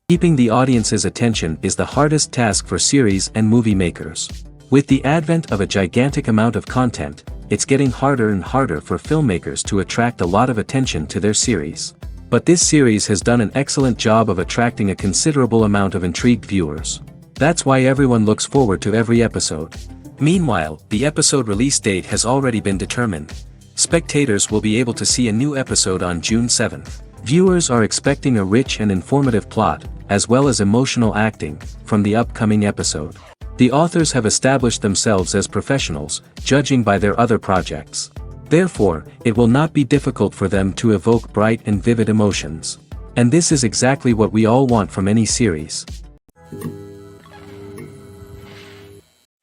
Keeping the audience's attention is the hardest task for series and movie makers. With the advent of a gigantic amount of content, it's getting harder and harder for filmmakers to attract a lot of attention to their series. But this series has done an excellent job of attracting a considerable amount of intrigued viewers. That's why everyone looks forward to every episode. Meanwhile, the episode release date has already been determined. Spectators will be able to see a new episode on June 7th. Viewers are expecting a rich and informative plot, as well as emotional acting, from the upcoming episode. The authors have established themselves as professionals, judging by their other projects. Therefore, it will not be difficult for them to evoke bright and vivid emotions. And this is exactly what we all want from any series.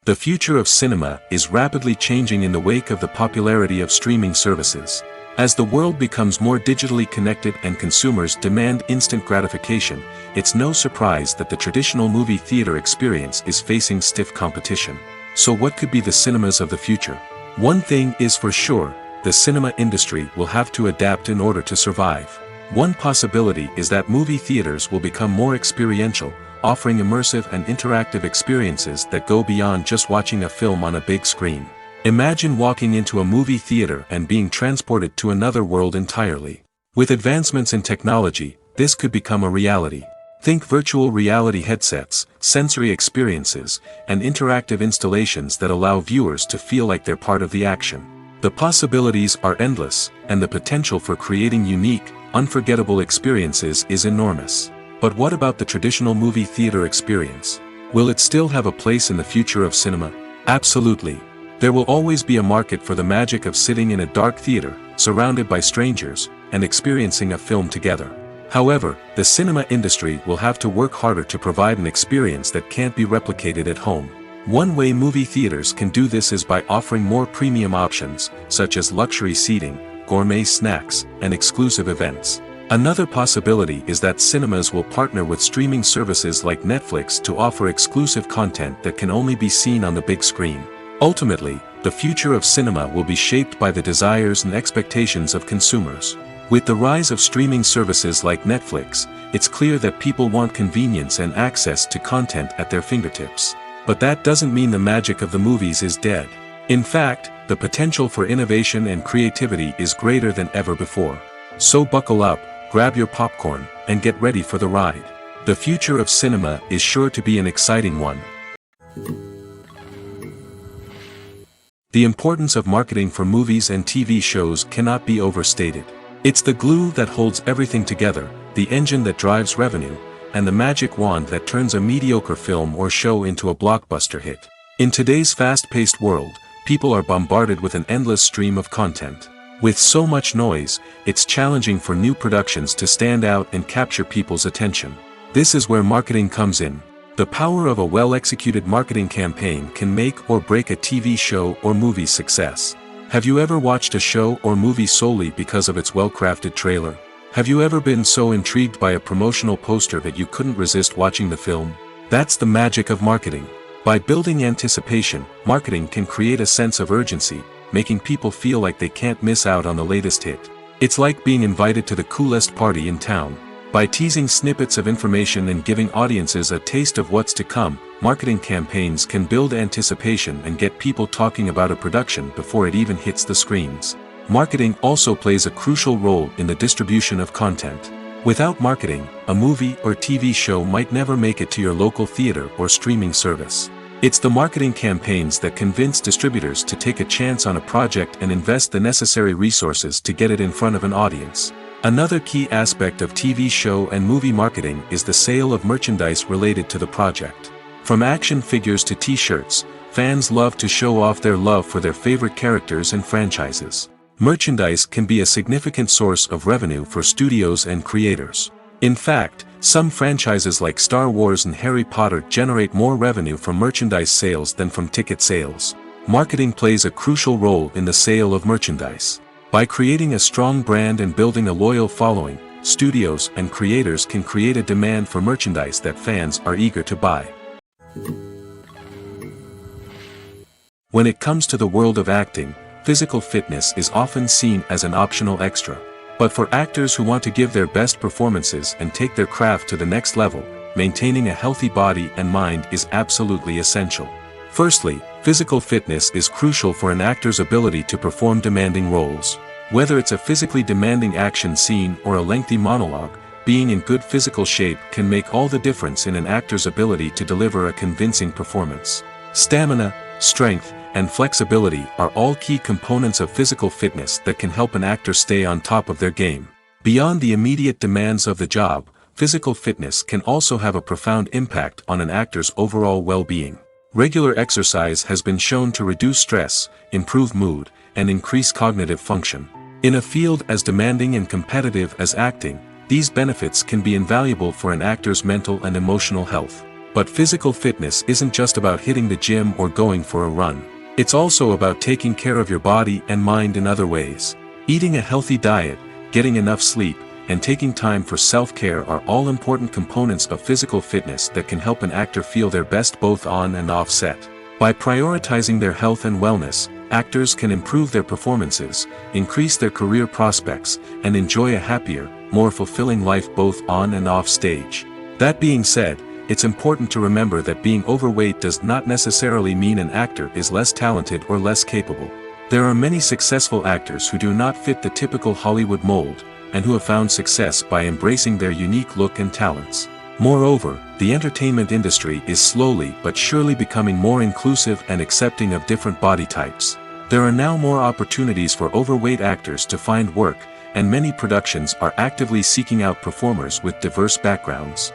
The future of cinema is rapidly changing in the wake of the popularity of streaming services. As the world becomes more digitally connected and consumers demand instant gratification, it's no surprise that the traditional movie theater experience is facing stiff competition. So what could be the cinemas of the future? One thing is for sure, the cinema industry will have to adapt in order to survive. One possibility is that movie theaters will become more experiential, offering immersive and interactive experiences that go beyond just watching a film on a big screen. Imagine walking into a movie theater and being transported to another world entirely. With advancements in technology, this could become a reality. Think virtual reality headsets, sensory experiences, and interactive installations that allow viewers to feel like they're part of the action. The possibilities are endless, and the potential for creating unique, unforgettable experiences is enormous. But what about the traditional movie theater experience? Will it still have a place in the future of cinema? Absolutely. There will always be a market for the magic of sitting in a dark theater, surrounded by strangers, and experiencing a film together. However, the cinema industry will have to work harder to provide an experience that can't be replicated at home. One way movie theaters can do this is by offering more premium options, such as luxury seating, gourmet snacks, and exclusive events. Another possibility is that cinemas will partner with streaming services like Netflix to offer exclusive content that can only be seen on the big screen. Ultimately, the future of cinema will be shaped by the desires and expectations of consumers. With the rise of streaming services like Netflix, it's clear that people want convenience and access to content at their fingertips. But that doesn't mean the magic of the movies is dead. In fact, the potential for innovation and creativity is greater than ever before. So buckle up, grab your popcorn, and get ready for the ride. The future of cinema is sure to be an exciting one. The importance of marketing for movies and TV shows cannot be overstated. It's the glue that holds everything together, the engine that drives revenue, and the magic wand that turns a mediocre film or show into a blockbuster hit. In today's fast-paced world, people are bombarded with an endless stream of content. With so much noise, it's challenging for new productions to stand out and capture people's attention. This is where marketing comes in. The power of a well-executed marketing campaign can make or break a TV show or movie's success. Have you ever watched a show or movie solely because of its well-crafted trailer? Have you ever been so intrigued by a promotional poster that you couldn't resist watching the film? That's the magic of marketing. By building anticipation, marketing can create a sense of urgency, making people feel like they can't miss out on the latest hit. It's like being invited to the coolest party in town. By teasing snippets of information and giving audiences a taste of what's to come, marketing campaigns can build anticipation and get people talking about a production before it even hits the screens. Marketing also plays a crucial role in the distribution of content. Without marketing, a movie or TV show might never make it to your local theater or streaming service. It's the marketing campaigns that convince distributors to take a chance on a project and invest the necessary resources to get it in front of an audience. Another key aspect of TV show and movie marketing is the sale of merchandise related to the project. From action figures to t-shirts, fans love to show off their love for their favorite characters and franchises. Merchandise can be a significant source of revenue for studios and creators. In fact, some franchises like Star Wars and Harry Potter generate more revenue from merchandise sales than from ticket sales. Marketing plays a crucial role in the sale of merchandise. By creating a strong brand and building a loyal following, studios and creators can create a demand for merchandise that fans are eager to buy. When it comes to the world of acting, physical fitness is often seen as an optional extra. But for actors who want to give their best performances and take their craft to the next level, maintaining a healthy body and mind is absolutely essential. Firstly, physical fitness is crucial for an actor's ability to perform demanding roles. Whether it's a physically demanding action scene or a lengthy monologue, being in good physical shape can make all the difference in an actor's ability to deliver a convincing performance. Stamina, strength, and flexibility are all key components of physical fitness that can help an actor stay on top of their game. Beyond the immediate demands of the job, physical fitness can also have a profound impact on an actor's overall well-being. Regular exercise has been shown to reduce stress, improve mood, and increase cognitive function. In a field as demanding and competitive as acting, these benefits can be invaluable for an actor's mental and emotional health. But physical fitness isn't just about hitting the gym or going for a run. It's also about taking care of your body and mind in other ways. Eating a healthy diet, getting enough sleep, and taking time for self-care are all important components of physical fitness that can help an actor feel their best both on and off set. By prioritizing their health and wellness, actors can improve their performances, increase their career prospects, and enjoy a happier, more fulfilling life both on and off stage. That being said, it's important to remember that being overweight does not necessarily mean an actor is less talented or less capable. There are many successful actors who do not fit the typical Hollywood mold, and who have found success by embracing their unique look and talents. Moreover, the entertainment industry is slowly but surely becoming more inclusive and accepting of different body types. There are now more opportunities for overweight actors to find work, and many productions are actively seeking out performers with diverse backgrounds.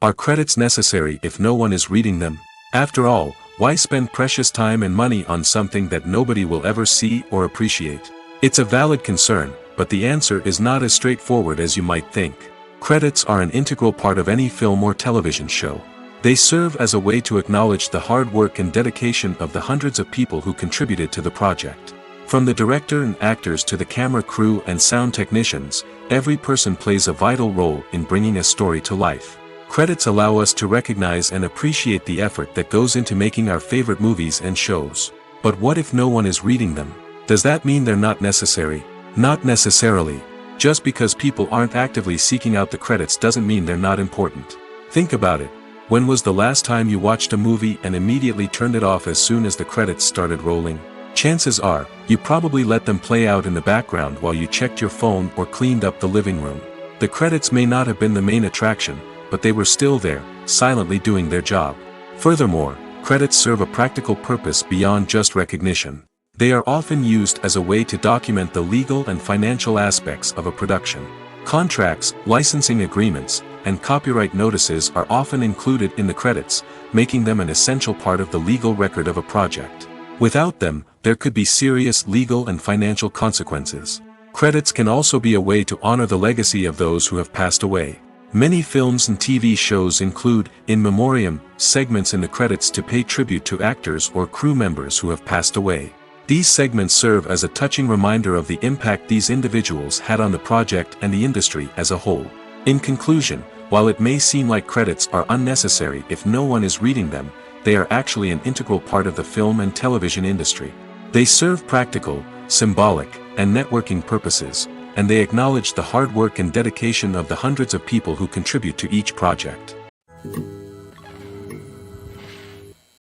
Are credits necessary if no one is reading them? After all, why spend precious time and money on something that nobody will ever see or appreciate? It's a valid concern, but the answer is not as straightforward as you might think. Credits are an integral part of any film or television show. They serve as a way to acknowledge the hard work and dedication of the hundreds of people who contributed to the project. From the director and actors to the camera crew and sound technicians, every person plays a vital role in bringing a story to life. Credits allow us to recognize and appreciate the effort that goes into making our favorite movies and shows. But what if no one is reading them? Does that mean they're not necessary? Not necessarily. Just because people aren't actively seeking out the credits doesn't mean they're not important. Think about it. When was the last time you watched a movie and immediately turned it off as soon as the credits started rolling? Chances are, you probably let them play out in the background while you checked your phone or cleaned up the living room. The credits may not have been the main attraction, but they were still there, silently doing their job. Furthermore, credits serve a practical purpose beyond just recognition. They are often used as a way to document the legal and financial aspects of a production. Contracts, licensing agreements, and copyright notices are often included in the credits, making them an essential part of the legal record of a project. Without them, there could be serious legal and financial consequences. Credits can also be a way to honor the legacy of those who have passed away. Many films and TV shows include, in memoriam, segments in the credits to pay tribute to actors or crew members who have passed away. These segments serve as a touching reminder of the impact these individuals had on the project and the industry as a whole. In conclusion, while it may seem like credits are unnecessary if no one is reading them, they are actually an integral part of the film and television industry. They serve practical, symbolic, and networking purposes, and they acknowledge the hard work and dedication of the hundreds of people who contribute to each project.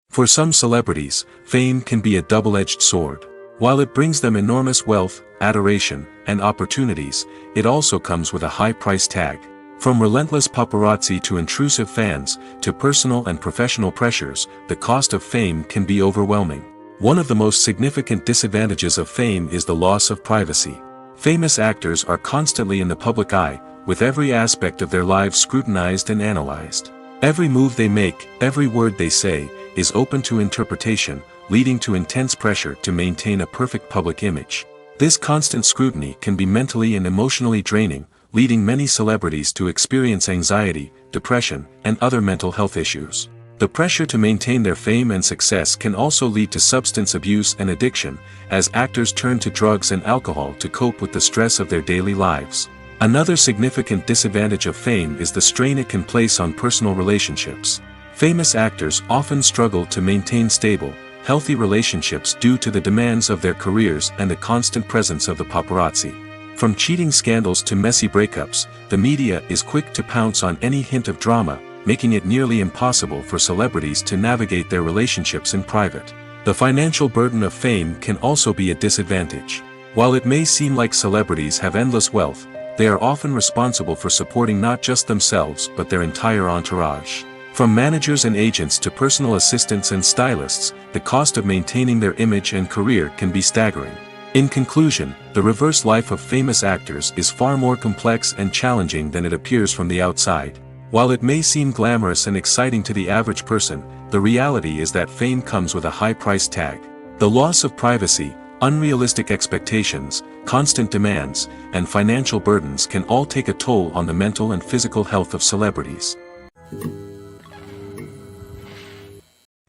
For some celebrities, fame can be a double-edged sword. While it brings them enormous wealth, adoration, and opportunities, it also comes with a high price tag. From relentless paparazzi to intrusive fans, to personal and professional pressures, the cost of fame can be overwhelming. One of the most significant disadvantages of fame is the loss of privacy. Famous actors are constantly in the public eye, with every aspect of their lives scrutinized and analyzed. Every move they make, every word they say, is open to interpretation, leading to intense pressure to maintain a perfect public image. This constant scrutiny can be mentally and emotionally draining, leading many celebrities to experience anxiety, depression, and other mental health issues. The pressure to maintain their fame and success can also lead to substance abuse and addiction, as actors turn to drugs and alcohol to cope with the stress of their daily lives. Another significant disadvantage of fame is the strain it can place on personal relationships. Famous actors often struggle to maintain stable, healthy relationships due to the demands of their careers and the constant presence of the paparazzi. From cheating scandals to messy breakups, the media is quick to pounce on any hint of drama, making it nearly impossible for celebrities to navigate their relationships in private. The financial burden of fame can also be a disadvantage. While it may seem like celebrities have endless wealth, they are often responsible for supporting not just themselves but their entire entourage. From managers and agents to personal assistants and stylists, the cost of maintaining their image and career can be staggering. In conclusion, the reverse life of famous actors is far more complex and challenging than it appears from the outside. While it may seem glamorous and exciting to the average person, the reality is that fame comes with a high price tag. The loss of privacy, unrealistic expectations, constant demands, and financial burdens can all take a toll on the mental and physical health of celebrities.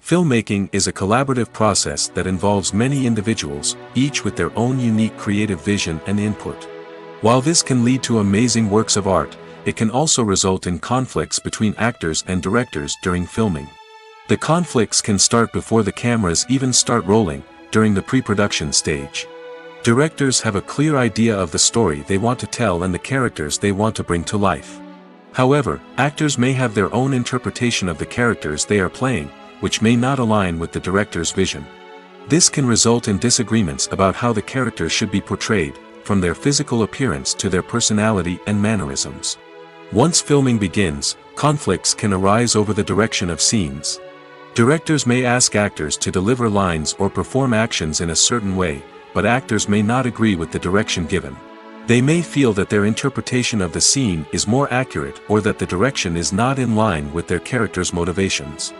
Filmmaking is a collaborative process that involves many individuals, each with their own unique creative vision and input. While this can lead to amazing works of art, it can also result in conflicts between actors and directors during filming. The conflicts can start before the cameras even start rolling, during the pre-production stage. Directors have a clear idea of the story they want to tell and the characters they want to bring to life. However, actors may have their own interpretation of the characters they are playing, which may not align with the director's vision. This can result in disagreements about how the characters should be portrayed, from their physical appearance to their personality and mannerisms. Once filming begins, conflicts can arise over the direction of scenes. Directors may ask actors to deliver lines or perform actions in a certain way, but actors may not agree with the direction given. They may feel that their interpretation of the scene is more accurate or that the direction is not in line with their character's motivations.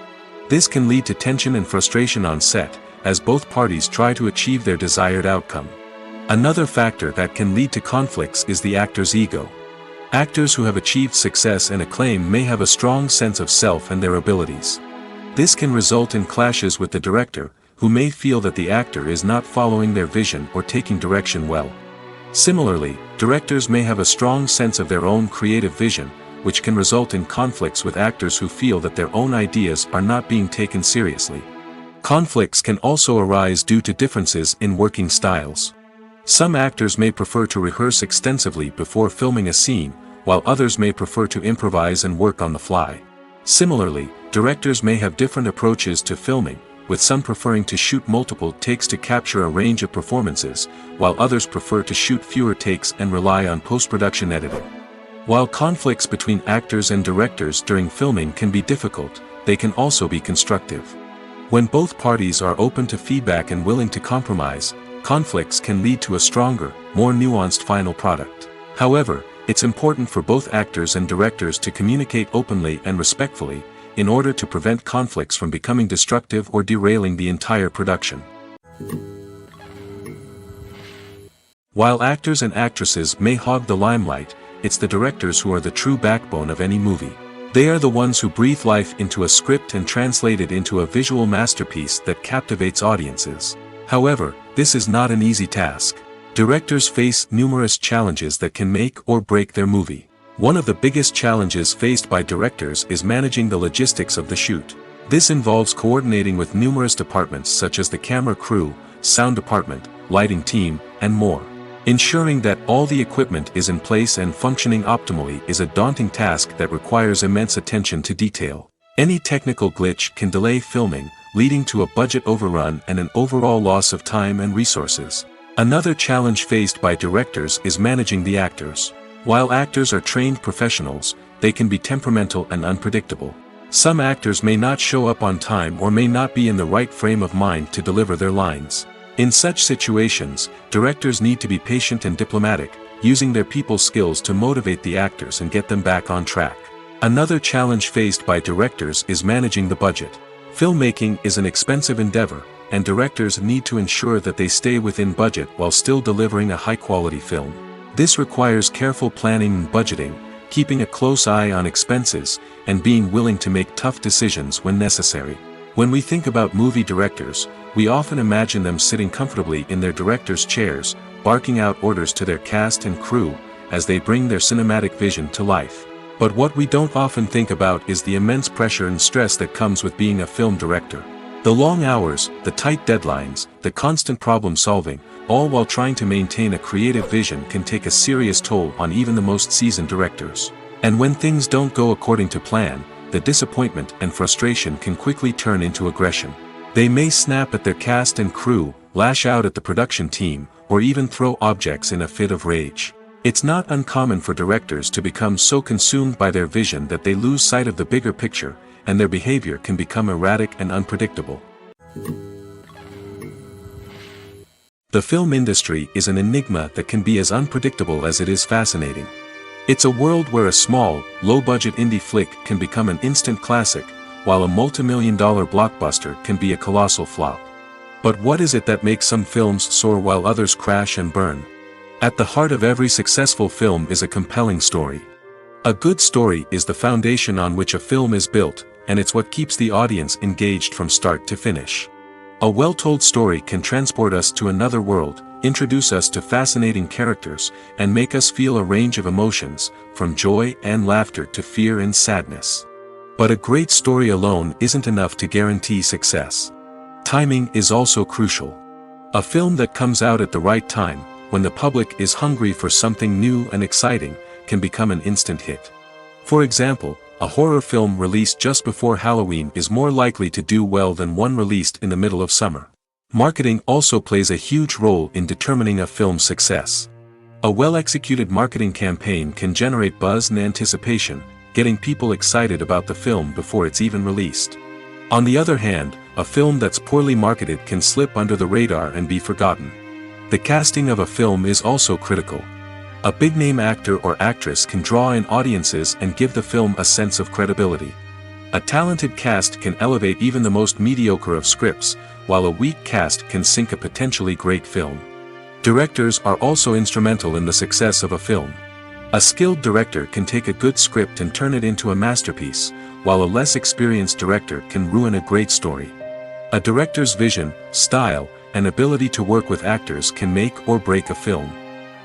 This can lead to tension and frustration on set, as both parties try to achieve their desired outcome. Another factor that can lead to conflicts is the actor's ego. Actors who have achieved success and acclaim may have a strong sense of self and their abilities. This can result in clashes with the director, who may feel that the actor is not following their vision or taking direction well. Similarly, directors may have a strong sense of their own creative vision, which can result in conflicts with actors who feel that their own ideas are not being taken seriously. Conflicts can also arise due to differences in working styles. Some actors may prefer to rehearse extensively before filming a scene, while others may prefer to improvise and work on the fly. Similarly, directors may have different approaches to filming, with some preferring to shoot multiple takes to capture a range of performances, while others prefer to shoot fewer takes and rely on post-production editing. While conflicts between actors and directors during filming can be difficult, they can also be constructive. When both parties are open to feedback and willing to compromise, conflicts can lead to a stronger, more nuanced final product. However, it's important for both actors and directors to communicate openly and respectfully, in order to prevent conflicts from becoming destructive or derailing the entire production. While actors and actresses may hog the limelight, it's the directors who are the true backbone of any movie. They are the ones who breathe life into a script and translate it into a visual masterpiece that captivates audiences. However, this is not an easy task. Directors face numerous challenges that can make or break their movie. One of the biggest challenges faced by directors is managing the logistics of the shoot. This involves coordinating with numerous departments such as the camera crew, sound department, lighting team, and more. Ensuring that all the equipment is in place and functioning optimally is a daunting task that requires immense attention to detail. Any technical glitch can delay filming, leading to a budget overrun and an overall loss of time and resources. Another challenge faced by directors is managing the actors. While actors are trained professionals, they can be temperamental and unpredictable. Some actors may not show up on time or may not be in the right frame of mind to deliver their lines. In such situations, directors need to be patient and diplomatic, using their people skills to motivate the actors and get them back on track. Another challenge faced by directors is managing the budget. Filmmaking is an expensive endeavor, and directors need to ensure that they stay within budget while still delivering a high-quality film. This requires careful planning and budgeting, keeping a close eye on expenses, and being willing to make tough decisions when necessary. When we think about movie directors, we often imagine them sitting comfortably in their director's chairs, barking out orders to their cast and crew, as they bring their cinematic vision to life. But what we don't often think about is the immense pressure and stress that comes with being a film director. The long hours, the tight deadlines, the constant problem solving, all while trying to maintain a creative vision can take a serious toll on even the most seasoned directors. And when things don't go according to plan, the disappointment and frustration can quickly turn into aggression. They may snap at their cast and crew, lash out at the production team, or even throw objects in a fit of rage. It's not uncommon for directors to become so consumed by their vision that they lose sight of the bigger picture, and their behavior can become erratic and unpredictable. The film industry is an enigma that can be as unpredictable as it is fascinating. It's a world where a small, low-budget indie flick can become an instant classic, while a multi-million-dollar blockbuster can be a colossal flop. But what is it that makes some films soar while others crash and burn? At the heart of every successful film is a compelling story. A good story is the foundation on which a film is built, and it's what keeps the audience engaged from start to finish. A well-told story can transport us to another world, introduce us to fascinating characters, and make us feel a range of emotions, from joy and laughter to fear and sadness. But a great story alone isn't enough to guarantee success. Timing is also crucial. A film that comes out at the right time, when the public is hungry for something new and exciting, can become an instant hit. For example, a horror film released just before Halloween is more likely to do well than one released in the middle of summer. Marketing also plays a huge role in determining a film's success. A well-executed marketing campaign can generate buzz and anticipation, getting people excited about the film before it's even released. On the other hand, a film that's poorly marketed can slip under the radar and be forgotten. The casting of a film is also critical. A big-name actor or actress can draw in audiences and give the film a sense of credibility. A talented cast can elevate even the most mediocre of scripts, while a weak cast can sink a potentially great film. Directors are also instrumental in the success of a film. A skilled director can take a good script and turn it into a masterpiece, while a less experienced director can ruin a great story. A director's vision, style, and ability to work with actors can make or break a film.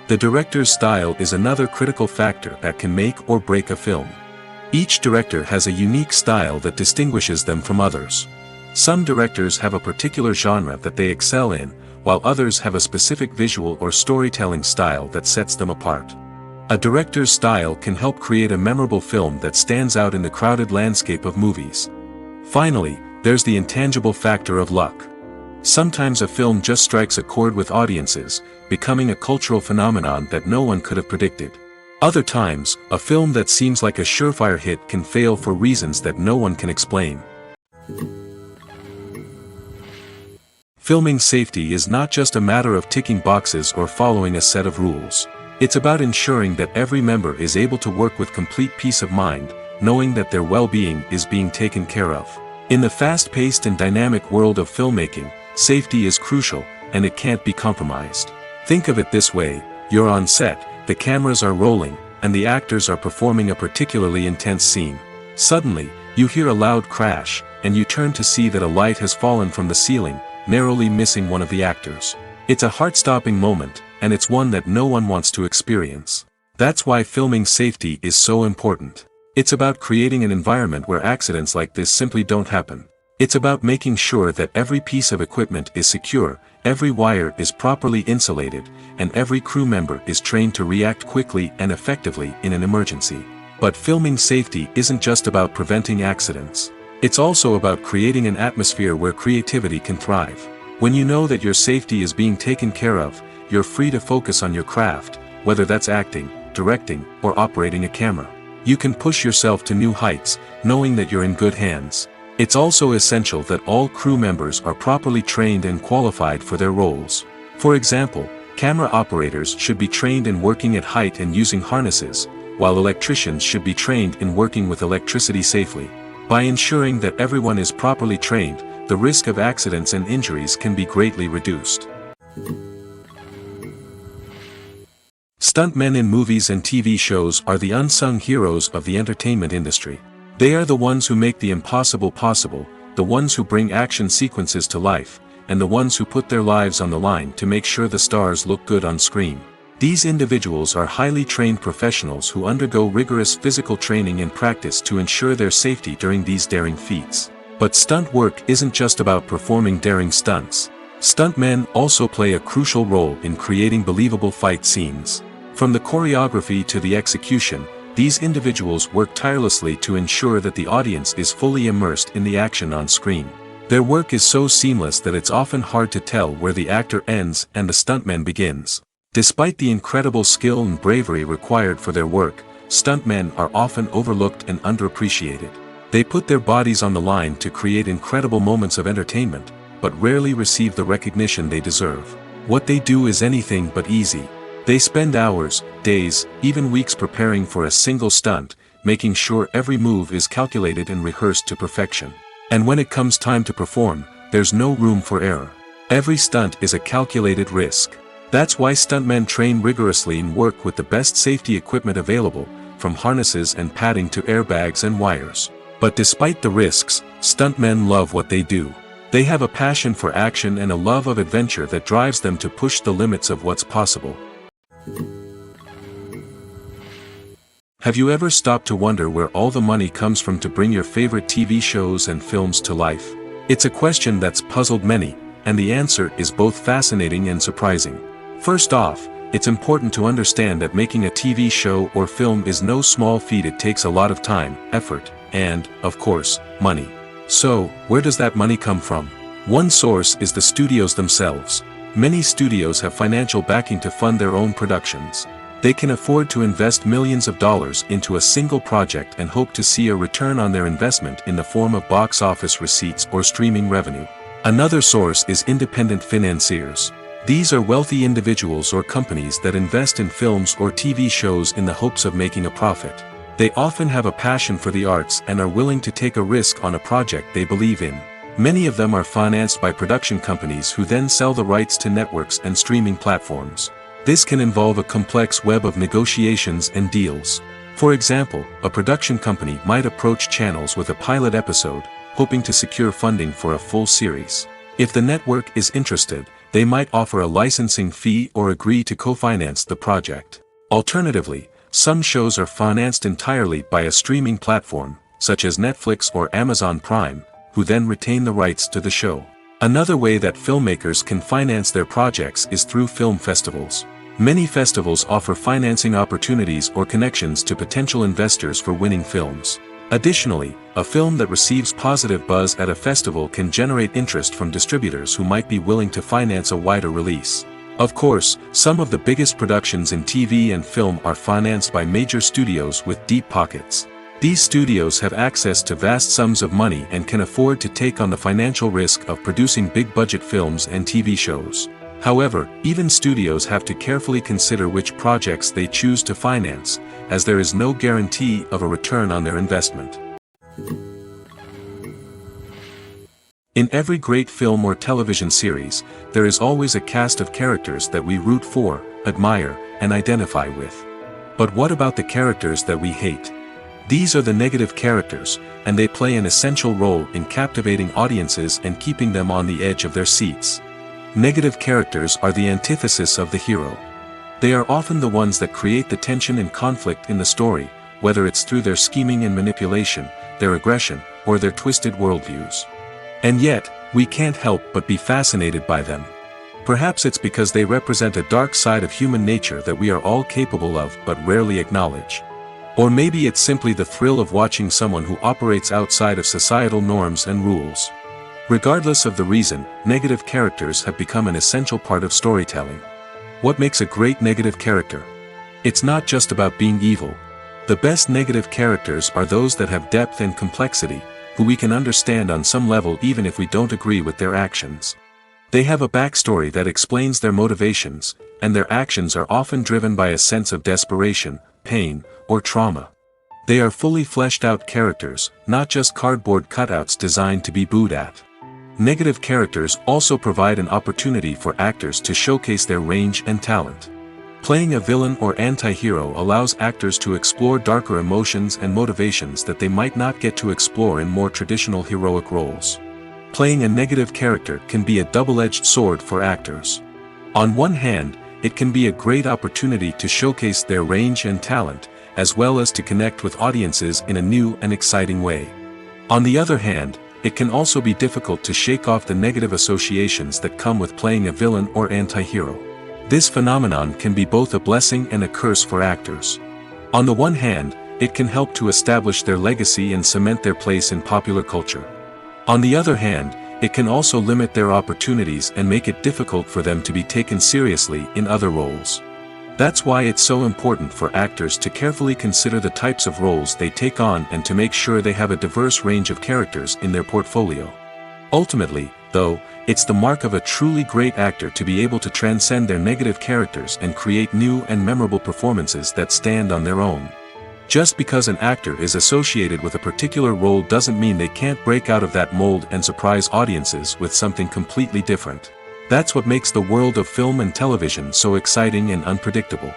The director's style is another critical factor that can make or break a film. Each director has a unique style that distinguishes them from others. Some directors have a particular genre that they excel in, while others have a specific visual or storytelling style that sets them apart. A director's style can help create a memorable film that stands out in the crowded landscape of movies. Finally, there's the intangible factor of luck. Sometimes a film just strikes a chord with audiences, becoming a cultural phenomenon that no one could have predicted. Other times, a film that seems like a surefire hit can fail for reasons that no one can explain. Filming safety is not just a matter of ticking boxes or following a set of rules. It's about ensuring that every member is able to work with complete peace of mind, knowing that their well-being is being taken care of. In the fast-paced and dynamic world of filmmaking, safety is crucial, and it can't be compromised. Think of it this way: you're on set, the cameras are rolling, and the actors are performing a particularly intense scene. Suddenly, you hear a loud crash, and you turn to see that a light has fallen from the ceiling, narrowly missing one of the actors. It's a heart-stopping moment, and it's one that no one wants to experience. That's why filming safety is so important. It's about creating an environment where accidents like this simply don't happen. It's about making sure that every piece of equipment is secure, every wire is properly insulated, and every crew member is trained to react quickly and effectively in an emergency. But filming safety isn't just about preventing accidents. It's also about creating an atmosphere where creativity can thrive. When you know that your safety is being taken care of, you're free to focus on your craft, whether that's acting, directing, or operating a camera. You can push yourself to new heights, knowing that you're in good hands. It's also essential that all crew members are properly trained and qualified for their roles. For example, camera operators should be trained in working at height and using harnesses, while electricians should be trained in working with electricity safely. By ensuring that everyone is properly trained, the risk of accidents and injuries can be greatly reduced. Stuntmen in movies and TV shows are the unsung heroes of the entertainment industry. They are the ones who make the impossible possible, the ones who bring action sequences to life, and the ones who put their lives on the line to make sure the stars look good on screen. These individuals are highly trained professionals who undergo rigorous physical training and practice to ensure their safety during these daring feats. But stunt work isn't just about performing daring stunts. Stuntmen also play a crucial role in creating believable fight scenes. From the choreography to the execution, these individuals work tirelessly to ensure that the audience is fully immersed in the action on screen. Their work is so seamless that it's often hard to tell where the actor ends and the stuntman begins. Despite the incredible skill and bravery required for their work, stuntmen are often overlooked and underappreciated. They put their bodies on the line to create incredible moments of entertainment, but rarely receive the recognition they deserve. What they do is anything but easy. They spend hours, days, even weeks preparing for a single stunt, making sure every move is calculated and rehearsed to perfection. And when it comes time to perform, there's no room for error. Every stunt is a calculated risk. That's why stuntmen train rigorously and work with the best safety equipment available, from harnesses and padding to airbags and wires. But despite the risks, stuntmen love what they do. They have a passion for action and a love of adventure that drives them to push the limits of what's possible. Have you ever stopped to wonder where all the money comes from to bring your favorite TV shows and films to life? It's a question that's puzzled many, and the answer is both fascinating and surprising. First off, it's important to understand that making a TV show or film is no small feat. It takes a lot of time, effort, and, of course, money. So, where does that money come from? One source is the studios themselves. Many studios have financial backing to fund their own productions. They can afford to invest millions of dollars into a single project and hope to see a return on their investment in the form of box office receipts or streaming revenue. Another source is independent financiers. These are wealthy individuals or companies that invest in films or TV shows in the hopes of making a profit. They often have a passion for the arts and are willing to take a risk on a project they believe in. Many of them are financed by production companies who then sell the rights to networks and streaming platforms. This can involve a complex web of negotiations and deals. For example, a production company might approach channels with a pilot episode, hoping to secure funding for a full series. If the network is interested, they might offer a licensing fee or agree to co-finance the project. Alternatively, some shows are financed entirely by a streaming platform, such as Netflix or Amazon Prime, who then retain the rights to the show. Another way that filmmakers can finance their projects is through film festivals. Many festivals offer financing opportunities or connections to potential investors for winning films. Additionally, a film that receives positive buzz at a festival can generate interest from distributors who might be willing to finance a wider release. Of course, some of the biggest productions in TV and film are financed by major studios with deep pockets. These studios have access to vast sums of money and can afford to take on the financial risk of producing big-budget films and TV shows. However, even studios have to carefully consider which projects they choose to finance, as there is no guarantee of a return on their investment. In every great film or television series, there is always a cast of characters that we root for, admire, and identify with. But what about the characters that we hate? These are the negative characters, and they play an essential role in captivating audiences and keeping them on the edge of their seats. Negative characters are the antithesis of the hero. They are often the ones that create the tension and conflict in the story, whether it's through their scheming and manipulation, their aggression, or their twisted worldviews. And yet, we can't help but be fascinated by them. Perhaps it's because they represent a dark side of human nature that we are all capable of but rarely acknowledge. Or maybe it's simply the thrill of watching someone who operates outside of societal norms and rules. Regardless of the reason, negative characters have become an essential part of storytelling. What makes a great negative character? It's not just about being evil. The best negative characters are those that have depth and complexity, who we can understand on some level even if we don't agree with their actions. They have a backstory that explains their motivations, and their actions are often driven by a sense of desperation, pain, or trauma. They are fully fleshed out characters, not just cardboard cutouts designed to be booed at. Negative characters also provide an opportunity for actors to showcase their range and talent. Playing a villain or anti-hero allows actors to explore darker emotions and motivations that they might not get to explore in more traditional heroic roles. Playing a negative character can be a double-edged sword for actors. On one hand, it can be a great opportunity to showcase their range and talent, as well as to connect with audiences in a new and exciting way. On the other hand, it can also be difficult to shake off the negative associations that come with playing a villain or anti-hero. This phenomenon can be both a blessing and a curse for actors. On the one hand, it can help to establish their legacy and cement their place in popular culture. On the other hand, it can also limit their opportunities and make it difficult for them to be taken seriously in other roles. That's why it's so important for actors to carefully consider the types of roles they take on and to make sure they have a diverse range of characters in their portfolio. Ultimately, though, it's the mark of a truly great actor to be able to transcend their negative characters and create new and memorable performances that stand on their own. Just because an actor is associated with a particular role doesn't mean they can't break out of that mold and surprise audiences with something completely different. That's what makes the world of film and television so exciting and unpredictable.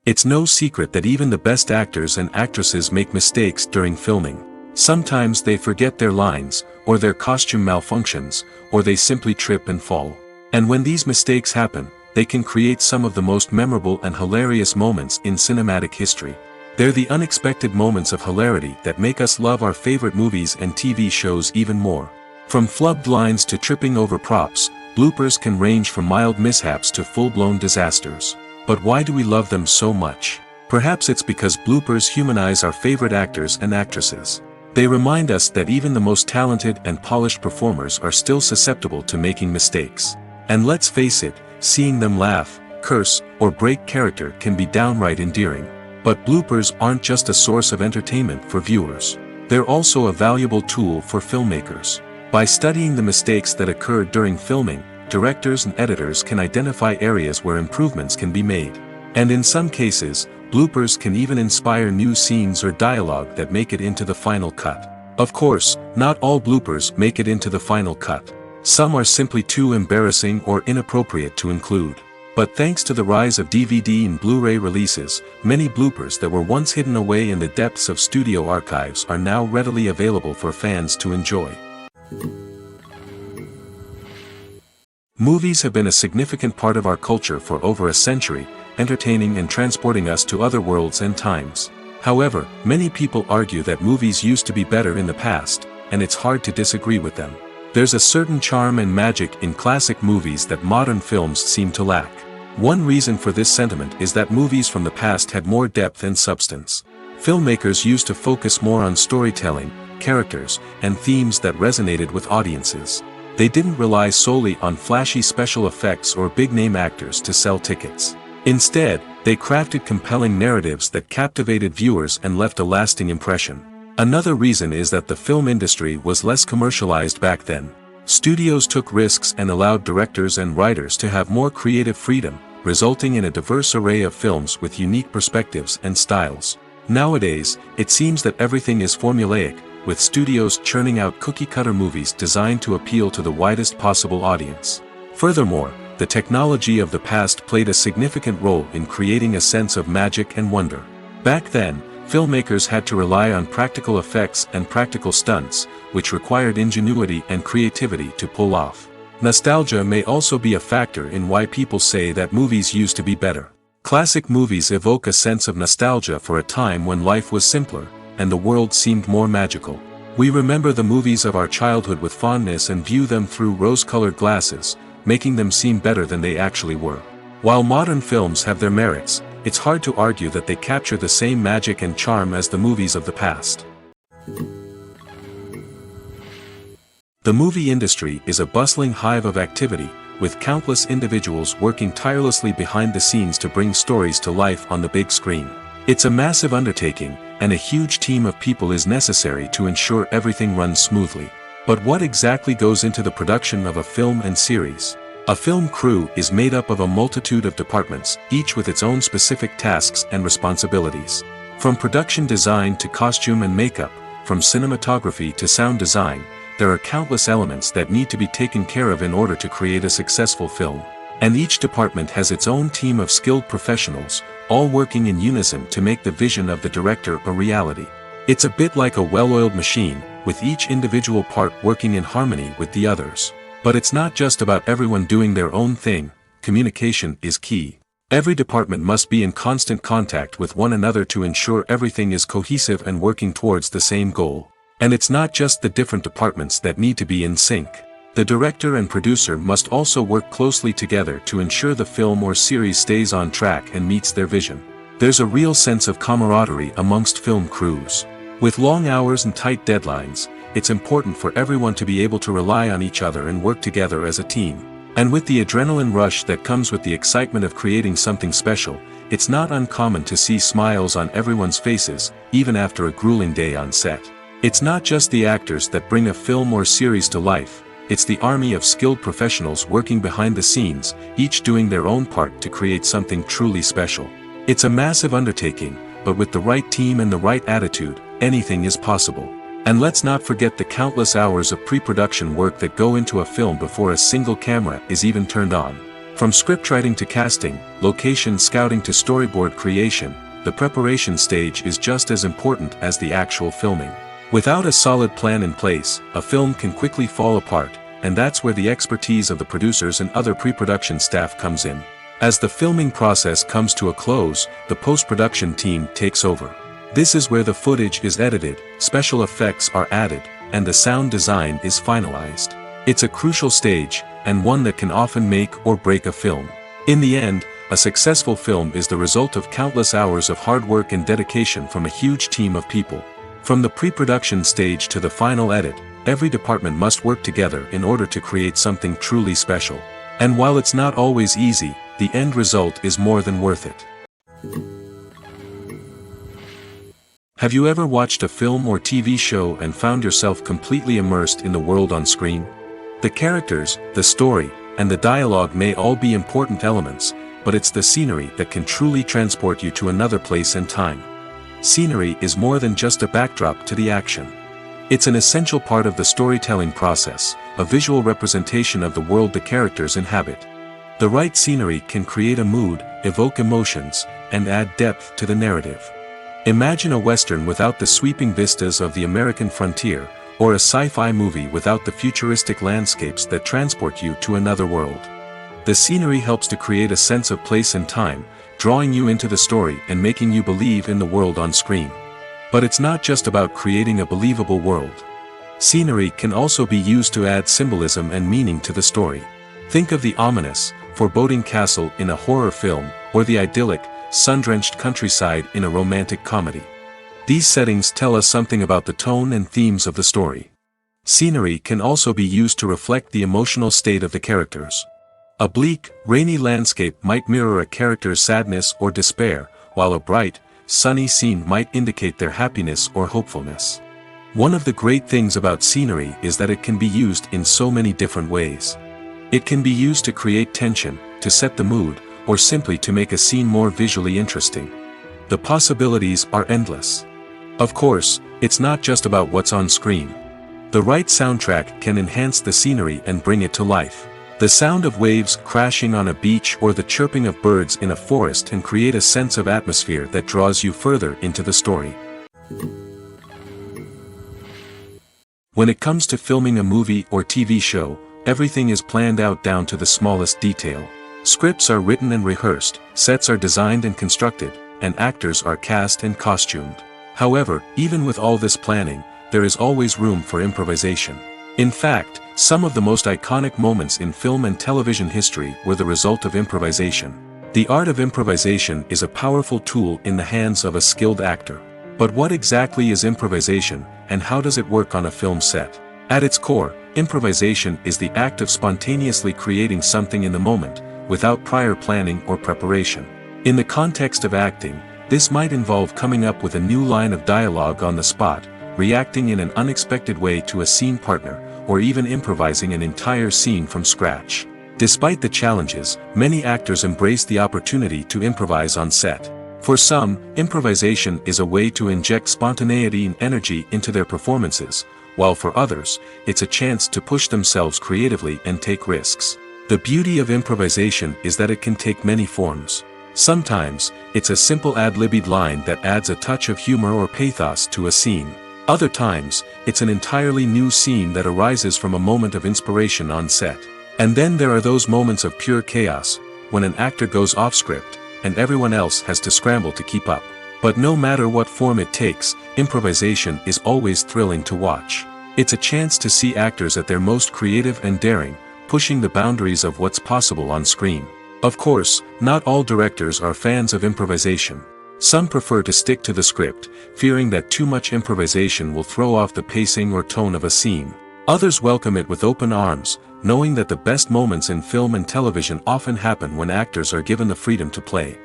It's no secret that even the best actors and actresses make mistakes during filming. Sometimes they forget their lines, or their costume malfunctions, or they simply trip and fall. And when these mistakes happen, they can create some of the most memorable and hilarious moments in cinematic history. They're the unexpected moments of hilarity that make us love our favorite movies and TV shows even more. From flubbed lines to tripping over props, bloopers can range from mild mishaps to full-blown disasters. But why do we love them so much? Perhaps it's because bloopers humanize our favorite actors and actresses. They remind us that even the most talented and polished performers are still susceptible to making mistakes. And let's face it, seeing them laugh, curse, or break character can be downright endearing. But bloopers aren't just a source of entertainment for viewers. They're also a valuable tool for filmmakers. By studying the mistakes that occurred during filming, directors and editors can identify areas where improvements can be made. And in some cases, bloopers can even inspire new scenes or dialogue that make it into the final cut. Of course, not all bloopers make it into the final cut. Some are simply too embarrassing or inappropriate to include. But thanks to the rise of DVD and Blu-ray releases, many bloopers that were once hidden away in the depths of studio archives are now readily available for fans to enjoy. Movies have been a significant part of our culture for over a century, entertaining and transporting us to other worlds and times. However, many people argue that movies used to be better in the past, and it's hard to disagree with them. There's a certain charm and magic in classic movies that modern films seem to lack. One reason for this sentiment is that movies from the past had more depth and substance. Filmmakers used to focus more on storytelling, characters, and themes that resonated with audiences. They didn't rely solely on flashy special effects or big-name actors to sell tickets. Instead, they crafted compelling narratives that captivated viewers and left a lasting impression. Another reason is that the film industry was less commercialized back then. Studios took risks and allowed directors and writers to have more creative freedom, resulting in a diverse array of films with unique perspectives and styles. Nowadays, it seems that everything is formulaic, with studios churning out cookie-cutter movies designed to appeal to the widest possible audience. Furthermore, the technology of the past played a significant role in creating a sense of magic and wonder. Back then, filmmakers had to rely on practical effects and practical stunts, which required ingenuity and creativity to pull off. Nostalgia may also be a factor in why people say that movies used to be better. Classic movies evoke a sense of nostalgia for a time when life was simpler, and the world seemed more magical. We remember the movies of our childhood with fondness and view them through rose-colored glasses, making them seem better than they actually were. While modern films have their merits, it's hard to argue that they capture the same magic and charm as the movies of the past. The movie industry is a bustling hive of activity, with countless individuals working tirelessly behind the scenes to bring stories to life on the big screen. It's a massive undertaking, and a huge team of people is necessary to ensure everything runs smoothly. But what exactly goes into the production of a film and series? A film crew is made up of a multitude of departments, each with its own specific tasks and responsibilities. From production design to costume and makeup, from cinematography to sound design, there are countless elements that need to be taken care of in order to create a successful film. And each department has its own team of skilled professionals, all working in unison to make the vision of the director a reality. It's a bit like a well-oiled machine, with each individual part working in harmony with the others. But it's not just about everyone doing their own thing. Communication is key. Every department must be in constant contact with one another to ensure everything is cohesive and working towards the same goal. And it's not just the different departments that need to be in sync. The director and producer must also work closely together to ensure the film or series stays on track and meets their vision. There's a real sense of camaraderie amongst film crews. With long hours and tight deadlines, it's important for everyone to be able to rely on each other and work together as a team. And with the adrenaline rush that comes with the excitement of creating something special, it's not uncommon to see smiles on everyone's faces, even after a grueling day on set. It's not just the actors that bring a film or series to life, it's the army of skilled professionals working behind the scenes, each doing their own part to create something truly special. It's a massive undertaking, but with the right team and the right attitude, anything is possible. And let's not forget the countless hours of pre-production work that go into a film before a single camera is even turned on. From scriptwriting to casting, location scouting to storyboard creation, the preparation stage is just as important as the actual filming. Without a solid plan in place, a film can quickly fall apart, and that's where the expertise of the producers and other pre-production staff comes in. As the filming process comes to a close, the post-production team takes over. This is where the footage is edited, special effects are added, and the sound design is finalized. It's a crucial stage, and one that can often make or break a film. In the end, a successful film is the result of countless hours of hard work and dedication from a huge team of people. From the pre-production stage to the final edit, every department must work together in order to create something truly special. And while it's not always easy, the end result is more than worth it. Have you ever watched a film or TV show and found yourself completely immersed in the world on screen? The characters, the story, and the dialogue may all be important elements, but it's the scenery that can truly transport you to another place and time. Scenery is more than just a backdrop to the action. It's an essential part of the storytelling process, a visual representation of the world the characters inhabit. The right scenery can create a mood, evoke emotions, and add depth to the narrative. Imagine a Western without the sweeping vistas of the American frontier, or a sci-fi movie without the futuristic landscapes that transport you to another world. The scenery helps to create a sense of place and time, drawing you into the story and making you believe in the world on screen. But it's not just about creating a believable world. Scenery can also be used to add symbolism and meaning to the story. Think of the ominous, foreboding castle in a horror film, or the idyllic, sun-drenched countryside in a romantic comedy. These settings tell us something about the tone and themes of the story. Scenery can also be used to reflect the emotional state of the characters. A bleak, rainy landscape might mirror a character's sadness or despair, while a bright, sunny scene might indicate their happiness or hopefulness. One of the great things about scenery is that it can be used in so many different ways. It can be used to create tension, to set the mood, or simply to make a scene more visually interesting. The possibilities are endless. Of course, it's not just about what's on screen. The right soundtrack can enhance the scenery and bring it to life. The sound of waves crashing on a beach or the chirping of birds in a forest can create a sense of atmosphere that draws you further into the story. When it comes to filming a movie or TV show, everything is planned out down to the smallest detail. Scripts are written and rehearsed, sets are designed and constructed, and actors are cast and costumed. However, even with all this planning, there is always room for improvisation. In fact, some of the most iconic moments in film and television history were the result of improvisation. The art of improvisation is a powerful tool in the hands of a skilled actor. But what exactly is improvisation, and how does it work on a film set? At its core, improvisation is the act of spontaneously creating something in the moment, without prior planning or preparation. In the context of acting, this might involve coming up with a new line of dialogue on the spot, reacting in an unexpected way to a scene partner, or even improvising an entire scene from scratch. Despite the challenges, many actors embrace the opportunity to improvise on set. For some, improvisation is a way to inject spontaneity and energy into their performances, while for others, it's a chance to push themselves creatively and take risks. The beauty of improvisation is that it can take many forms. Sometimes, it's a simple ad-libbed line that adds a touch of humor or pathos to a scene. Other times, it's an entirely new scene that arises from a moment of inspiration on set. And then there are those moments of pure chaos, when an actor goes off script, and everyone else has to scramble to keep up. But no matter what form it takes, improvisation is always thrilling to watch. It's a chance to see actors at their most creative and daring, pushing the boundaries of what's possible on screen. Of course, not all directors are fans of improvisation. Some prefer to stick to the script, fearing that too much improvisation will throw off the pacing or tone of a scene. Others welcome it with open arms, knowing that the best moments in film and television often happen when actors are given the freedom to play.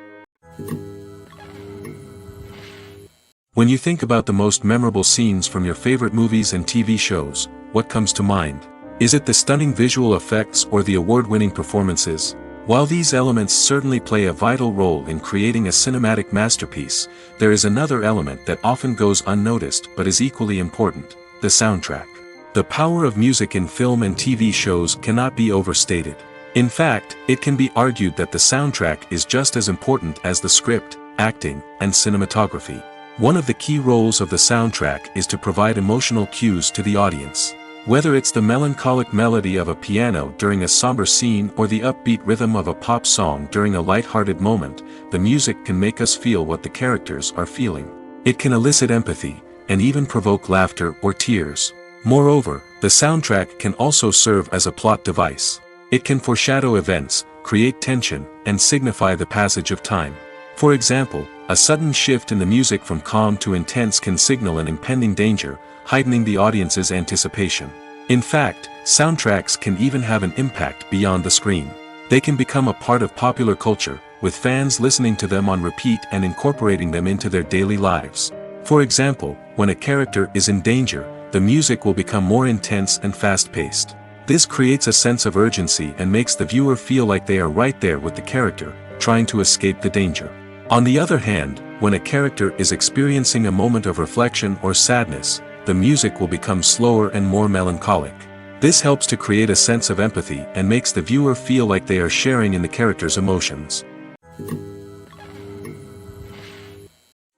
When you think about the most memorable scenes from your favorite movies and TV shows, what comes to mind? Is it the stunning visual effects or the award-winning performances? While these elements certainly play a vital role in creating a cinematic masterpiece, there is another element that often goes unnoticed but is equally important: the soundtrack. The power of music in film and TV shows cannot be overstated. In fact, it can be argued that the soundtrack is just as important as the script, acting, and cinematography. One of the key roles of the soundtrack is to provide emotional cues to the audience. Whether it's the melancholic melody of a piano during a somber scene or the upbeat rhythm of a pop song during a light-hearted moment, the music can make us feel what the characters are feeling. It can elicit empathy, and even provoke laughter or tears. Moreover, the soundtrack can also serve as a plot device. It can foreshadow events, create tension, and signify the passage of time. For example, a sudden shift in the music from calm to intense can signal an impending danger, heightening the audience's anticipation. In fact, soundtracks can even have an impact beyond the screen. They can become a part of popular culture, with fans listening to them on repeat and incorporating them into their daily lives. For example, when a character is in danger, the music will become more intense and fast-paced. This creates a sense of urgency and makes the viewer feel like they are right there with the character, trying to escape the danger. On the other hand, when a character is experiencing a moment of reflection or sadness, the music will become slower and more melancholic. This helps to create a sense of empathy and makes the viewer feel like they are sharing in the character's emotions.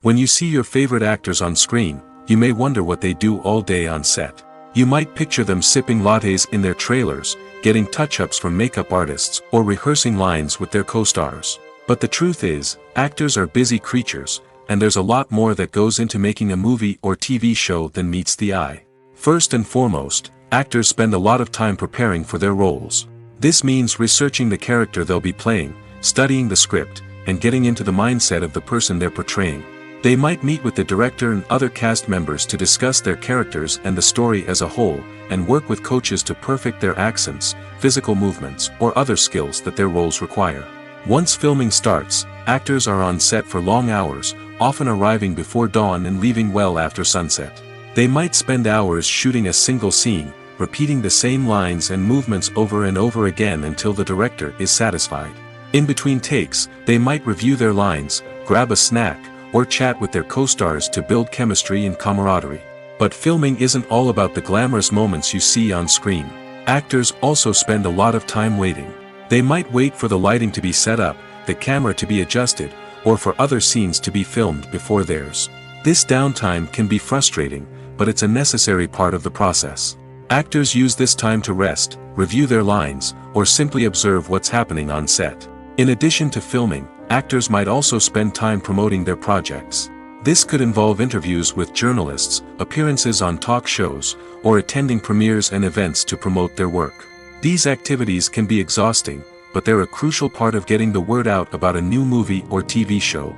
When you see your favorite actors on screen, you may wonder what they do all day on set. You might picture them sipping lattes in their trailers, getting touch-ups from makeup artists, or rehearsing lines with their co-stars. But the truth is, actors are busy creatures, and there's a lot more that goes into making a movie or TV show than meets the eye. First and foremost, actors spend a lot of time preparing for their roles. This means researching the character they'll be playing, studying the script, and getting into the mindset of the person they're portraying. They might meet with the director and other cast members to discuss their characters and the story as a whole, and work with coaches to perfect their accents, physical movements, or other skills that their roles require. Once filming starts, actors are on set for long hours, often arriving before dawn and leaving well after sunset. They might spend hours shooting a single scene, repeating the same lines and movements over and over again until the director is satisfied. In between takes, they might review their lines, grab a snack, or chat with their co-stars to build chemistry and camaraderie. But filming isn't all about the glamorous moments you see on screen. Actors also spend a lot of time waiting. They might wait for the lighting to be set up, the camera to be adjusted, or for other scenes to be filmed before theirs. This downtime can be frustrating, but it's a necessary part of the process. Actors use this time to rest, review their lines, or simply observe what's happening on set. In addition to filming, actors might also spend time promoting their projects. This could involve interviews with journalists, appearances on talk shows, or attending premieres and events to promote their work. These activities can be exhausting, but they're a crucial part of getting the word out about a new movie or TV show.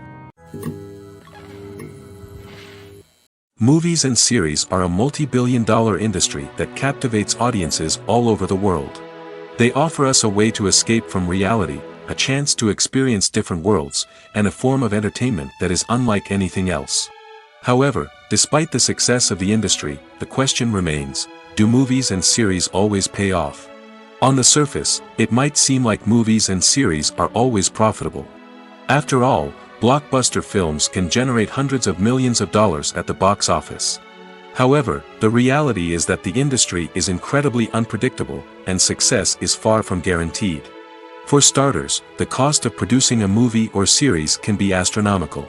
Movies and series are a multi-billion-dollar industry that captivates audiences all over the world. They offer us a way to escape from reality, a chance to experience different worlds, and a form of entertainment that is unlike anything else. However, despite the success of the industry, the question remains, do movies and series always pay off? On the surface, it might seem like movies and series are always profitable. After all, blockbuster films can generate hundreds of millions of dollars at the box office. However, the reality is that the industry is incredibly unpredictable, and success is far from guaranteed. For starters, the cost of producing a movie or series can be astronomical.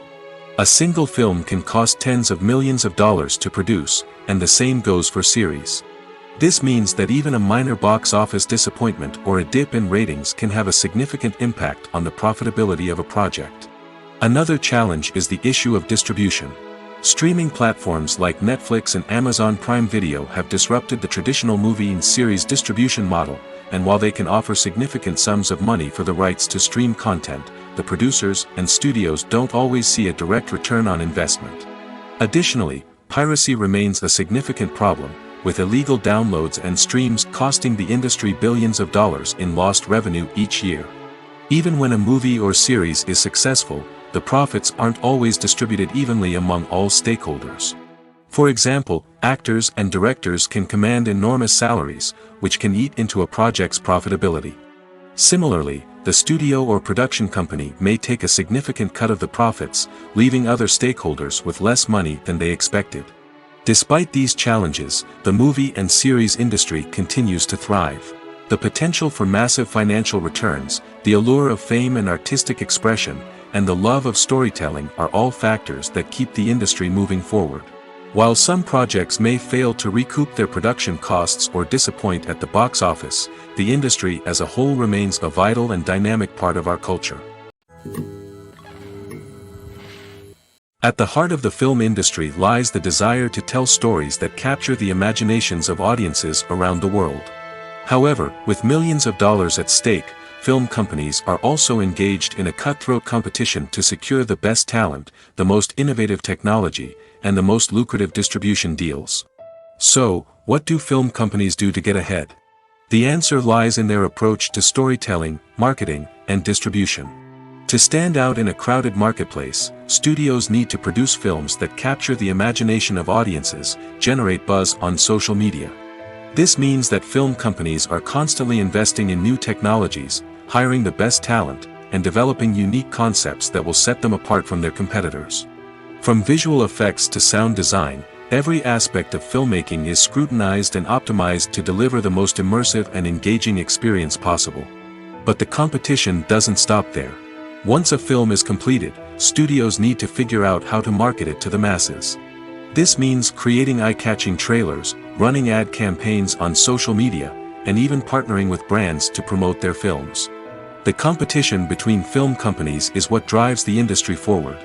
A single film can cost tens of millions of dollars to produce, and the same goes for series. This means that even a minor box office disappointment or a dip in ratings can have a significant impact on the profitability of a project. Another challenge is the issue of distribution. Streaming platforms like Netflix and Amazon Prime Video have disrupted the traditional movie and series distribution model, and while they can offer significant sums of money for the rights to stream content, the producers and studios don't always see a direct return on investment. Additionally, piracy remains a significant problem, with illegal downloads and streams costing the industry billions of dollars in lost revenue each year. Even when a movie or series is successful, the profits aren't always distributed evenly among all stakeholders. For example, actors and directors can command enormous salaries, which can eat into a project's profitability. Similarly, the studio or production company may take a significant cut of the profits, leaving other stakeholders with less money than they expected. Despite these challenges, the movie and series industry continues to thrive. The potential for massive financial returns, the allure of fame and artistic expression, and the love of storytelling are all factors that keep the industry moving forward. While some projects may fail to recoup their production costs or disappoint at the box office, the industry as a whole remains a vital and dynamic part of our culture. At the heart of the film industry lies the desire to tell stories that capture the imaginations of audiences around the world. However, with millions of dollars at stake, film companies are also engaged in a cutthroat competition to secure the best talent, the most innovative technology, and the most lucrative distribution deals. So, what do film companies do to get ahead? The answer lies in their approach to storytelling, marketing, and distribution. To stand out in a crowded marketplace, studios need to produce films that capture the imagination of audiences, generate buzz on social media. This means that film companies are constantly investing in new technologies, hiring the best talent, and developing unique concepts that will set them apart from their competitors. From visual effects to sound design, every aspect of filmmaking is scrutinized and optimized to deliver the most immersive and engaging experience possible. But the competition doesn't stop there. Once a film is completed, studios need to figure out how to market it to the masses. This means creating eye-catching trailers, running ad campaigns on social media, and even partnering with brands to promote their films. The competition between film companies is what drives the industry forward.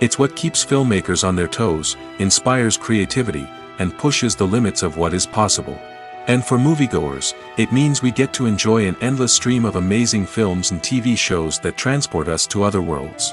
It's what keeps filmmakers on their toes, inspires creativity, and pushes the limits of what is possible. And for moviegoers, it means we get to enjoy an endless stream of amazing films and TV shows that transport us to other worlds.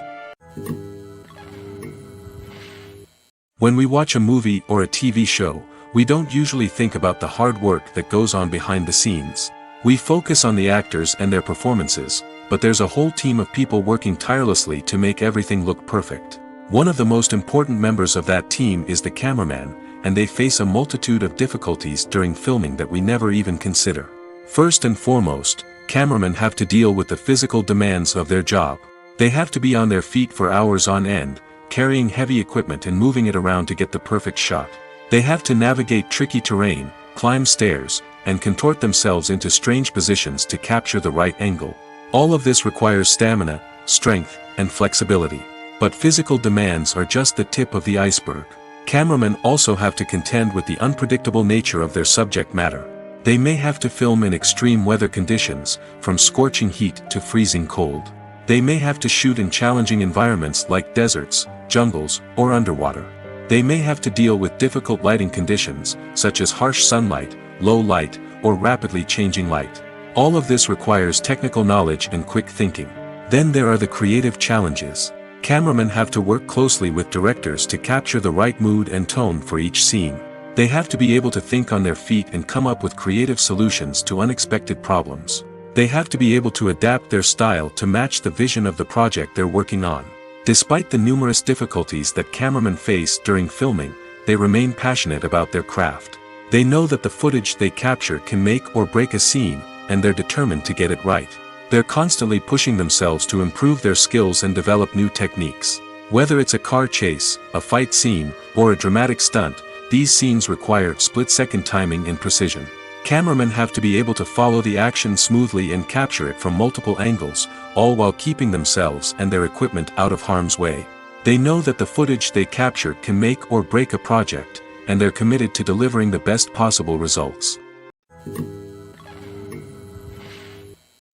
When we watch a movie or a TV show, we don't usually think about the hard work that goes on behind the scenes. We focus on the actors and their performances, but there's a whole team of people working tirelessly to make everything look perfect. One of the most important members of that team is the cameraman, and they face a multitude of difficulties during filming that we never even consider. First and foremost, cameramen have to deal with the physical demands of their job. They have to be on their feet for hours on end, carrying heavy equipment and moving it around to get the perfect shot. They have to navigate tricky terrain, climb stairs, and contort themselves into strange positions to capture the right angle. All of this requires stamina, strength, and flexibility. But physical demands are just the tip of the iceberg. Cameramen also have to contend with the unpredictable nature of their subject matter. They may have to film in extreme weather conditions, from scorching heat to freezing cold. They may have to shoot in challenging environments like deserts, jungles, or underwater. They may have to deal with difficult lighting conditions, such as harsh sunlight, low light, or rapidly changing light. All of this requires technical knowledge and quick thinking. Then there are the creative challenges. Cameramen have to work closely with directors to capture the right mood and tone for each scene. They have to be able to think on their feet and come up with creative solutions to unexpected problems. They have to be able to adapt their style to match the vision of the project they're working on. Despite the numerous difficulties that cameramen face during filming, they remain passionate about their craft. They know that the footage they capture can make or break a scene, and they're determined to get it right. They're constantly pushing themselves to improve their skills and develop new techniques. Whether it's a car chase, a fight scene, or a dramatic stunt, these scenes require split-second timing and precision. Cameramen have to be able to follow the action smoothly and capture it from multiple angles, all while keeping themselves and their equipment out of harm's way. They know that the footage they capture can make or break a project, and they're committed to delivering the best possible results.